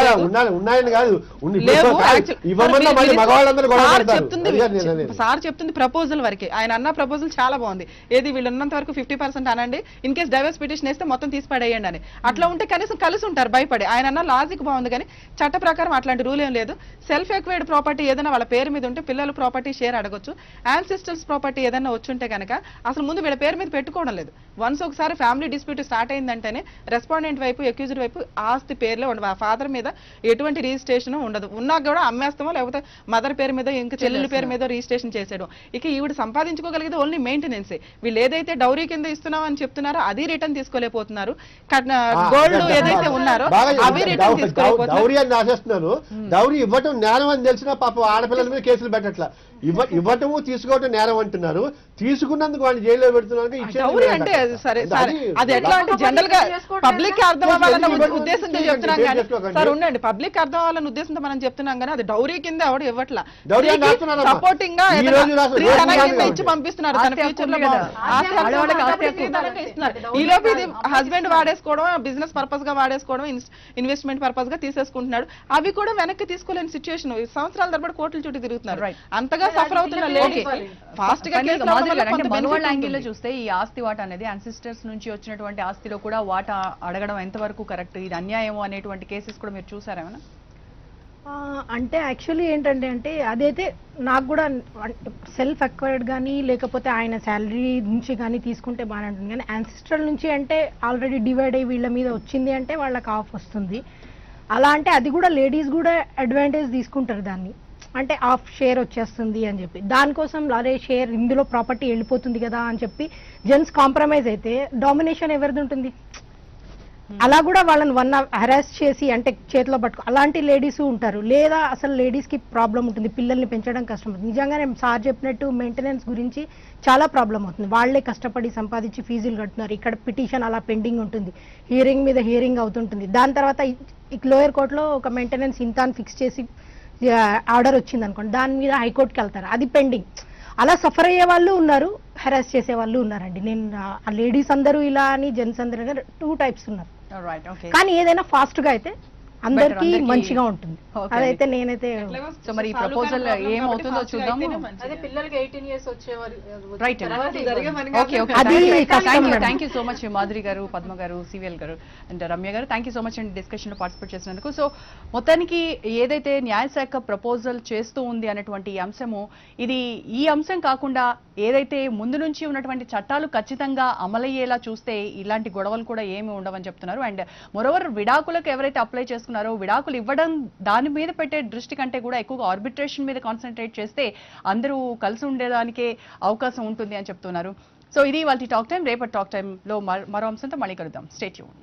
సార్ చెప్తుంది ప్రపోజల్ వరకే. ఆయన అన్న ప్రపోజల్ చాలా బాగుంది. ఏది వీళ్ళు ఉన్నంత వరకు 50% అనండి, ఇన్ కేసు డైవర్స్ పిటిషన్ వేస్తే మొత్తం తీసి పడేయండి అని. అట్లా ఉంటే కనీసం కలిసి ఉంటారు భయపడి. ఆయన అన్న లాజిక్ బాగుంది కానీ చట్ట ప్రకారం అట్లాంటి రూల్ ఏం లేదు. సెల్ఫ్ ఎక్వైర్డ్ ప్రాపర్టీ ఏదైనా వాళ్ళ పేరు మీద ఉంటే పిల్లలు ప్రాపర్టీ షేర్ అడగొచ్చు. యాన్సిస్టర్స్ ప్రాపర్టీ ఏదైనా వచ్చుంటే కనుక అసలు ముందు వీళ్ళ పేరు మీద పెట్టుకోవడం లేదు. వన్స్ ఒకసారి ఫ్యామిలీ డిస్ప్యూట్ స్టార్ట్ అయిందంటేనే రెస్పాండెంట్ వైపు అక్యూజ్డ్ వైపు ఆస్తి పేర్లే ఉండదు. ఆ ఫాదర్ మీద ఎటువంటి రిజిస్ట్రేషన్ ఉండదు. ఉన్నా కూడా అమ్మేస్తామో లేకపోతే మదర్ పేరు మీద ఇంకా చెల్లెల పేరు మీద రిజిస్ట్రేషన్ చేసేయడం. ఇక ఈవిడ సంపాదించుకోగలిగేది ఓన్లీ మెయింటెనెన్స్. వీళ్ళు ఏదైతే డౌరీ కింద ఇస్తున్నాం అని చెప్తున్నారో అది రిటర్న్ తీసుకోలేకపోతున్నారు. గోల్డ్ ఏదైతే ఉన్నారో అవి రిటర్న్ తీసుకోలేకపోతున్నారు. డౌరీ ఇవ్వటం నేరం అని తెలిసినా పాపం ఆడపిల్లల మీద కేసులు పెట్టట్లా. ఇవ్వటము తీసుకోవటం నేరం అంటున్నారు. తీసుకున్నందుకు వాళ్ళు జైల్లో పెడుతున్నారు. అంటే సరే సరే అది ఎట్లా అంటే జనరల్ గా పబ్లిక్ అర్థం అవ్వాలన్న ఉద్దేశంతో చెప్తున్నాం కానీ సార్ ఉండండి, పబ్లిక్ అర్థం అవ్వాలన్న ఉద్దేశంతో మనం చెప్తున్నాం కానీ అది డౌరీ కింద ఎవడు ఇవ్వట్లా. సపోర్టింగ్ గా ఇచ్చి పంపిస్తున్నారు. తన ఫ్యూచర్ లో ఈ లోపు ఇది హస్బెండ్ వాడేసుకోవడం, బిజినెస్ పర్పస్ గా వాడేసుకోవడం, ఇన్వెస్ట్మెంట్ పర్పస్ గా తీసేసుకుంటున్నాడు. అవి కూడా వెనక్కి తీసుకోలేని సిచ్యువేషన్. సంవత్సరాల తరబడి కోర్టుల చుట్టూ తిరుగుతున్నారు. అంతగా సఫర్ అవుతున్న లేడీ ఫాస్ట్ గా మనవాళ్ళ యాంగిల్ లో చూస్తే ఈ ఆస్తి వాటా అనేది అన్సిస్టర్స్ నుంచి వచ్చినటువంటి ఆస్తిలో కూడా వాటా అడగడం ఎంతవరకు కరెక్ట్, ఇది అన్యాయం అనేటువంటి కేసెస్ కూడా మీరు చూసారేమన్నా? అంటే యాక్చువల్లీ ఏంటంటే అంటే అదైతే నాకు కూడా సెల్ఫ్ అక్వైర్డ్ కానీ లేకపోతే ఆయన శాలరీ నుంచి కానీ తీసుకుంటే బాగానే ఉంటుంది. కానీ యాన్సిస్ట్రల్ నుంచి అంటే ఆల్రెడీ డివైడ్ అయ్యి వీళ్ళ మీద వచ్చింది అంటే వాళ్ళకి ఆఫ్ వస్తుంది. అలా అంటే అది కూడా లేడీస్ కూడా అడ్వాంటేజ్ తీసుకుంటారు దాన్ని. అంటే ఆఫ్ షేర్ వచ్చేస్తుంది అని చెప్పి దానికోసం అరే షేర్ ఇందులో ప్రాపర్టీ వెళ్ళిపోతుంది కదా అని చెప్పి జెంట్స్ కాంప్రమైజ్ అయితే డామినేషన్ ఎవరిది ఉంటుంది. అలా కూడా వాళ్ళని హెరాస్ చేసి అంటే చేతిలో పట్టుకో అలాంటి లేడీస్ ఉంటారు. లేదా అసలు లేడీస్కి ప్రాబ్లం ఉంటుంది, పిల్లల్ని పెంచడం కష్టం. నిజంగానే సార్ చెప్పినట్టు మెయింటెనెన్స్ గురించి చాలా ప్రాబ్లం అవుతుంది. వాళ్లే కష్టపడి సంపాదించి ఫీజులు కడుతున్నారు. ఇక్కడ పిటిషన్ అలా పెండింగ్ ఉంటుంది, హియరింగ్ మీద హియరింగ్ అవుతుంటుంది. దాని తర్వాత లోయర్ కోర్టులో ఒక మెయింటెనెన్స్ ఇంత అని ఫిక్స్ చేసి ఆర్డర్ వచ్చింది అనుకోండి, దాని మీద హైకోర్టుకి వెళ్తారు, అది పెండింగ్. అలా సఫర్ అయ్యే వాళ్ళు ఉన్నారు, హెరాస్ చేసే వాళ్ళు ఉన్నారండి. నేను ఆ లేడీస్ అందరూ ఇలా అని జెంట్స్ అందరూ 2 టైప్స్ ఉన్నారు. కానీ ఏదైనా ఫాస్ట్ గా అయితే అందరికి మంచిగా ఉంటుంది. అదైతే నేనైతే సో మరి ఈ ప్రపోజల్ ఏమవుతుందో చూద్దాం. పిల్లలకి 18 years వచ్చేవారు. Right, thank you so much Madhuri గారు, పద్మ గారు, సివిఎల్ గారు అండ్ రమ్య గారు. థ్యాంక్ యూ సో మచ్ అండి డిస్కషన్ లో పార్టిసిపేట్ చేసినందుకు. సో మొత్తానికి ఏదైతే న్యాయశాఖ ప్రపోజల్ చేస్తూ ఉంది అనేటువంటి అంశము, ఇది ఈ అంశం కాకుండా ఏదైతే ముందు నుంచి ఉన్నటువంటి చట్టాలు ఖచ్చితంగా అమలయ్యేలా చూస్తే ఇలాంటి గొడవలు కూడా ఏమి ఉండవని చెప్తున్నారు. అండ్ మరోవర్ విడాకులకు ఎవరైతే అప్లై చేసుకున్నారో విడాకులు ఇవ్వడం దాని మీద పెట్టే దృష్టి కంటే కూడా ఎక్కువగా ఆర్బిట్రేషన్ మీద కాన్సన్ట్రేట్ చేస్తే అందరూ కలిసి ఉండేదానికే అవకాశం ఉంటుంది అని చెప్తున్నారు. సో ఇది వాళ్ళ టాక్ టైం. రేపటి టాక్ టైంలో మరో అంశంతో మళ్ళీ కలుద్దాం. Stay tune.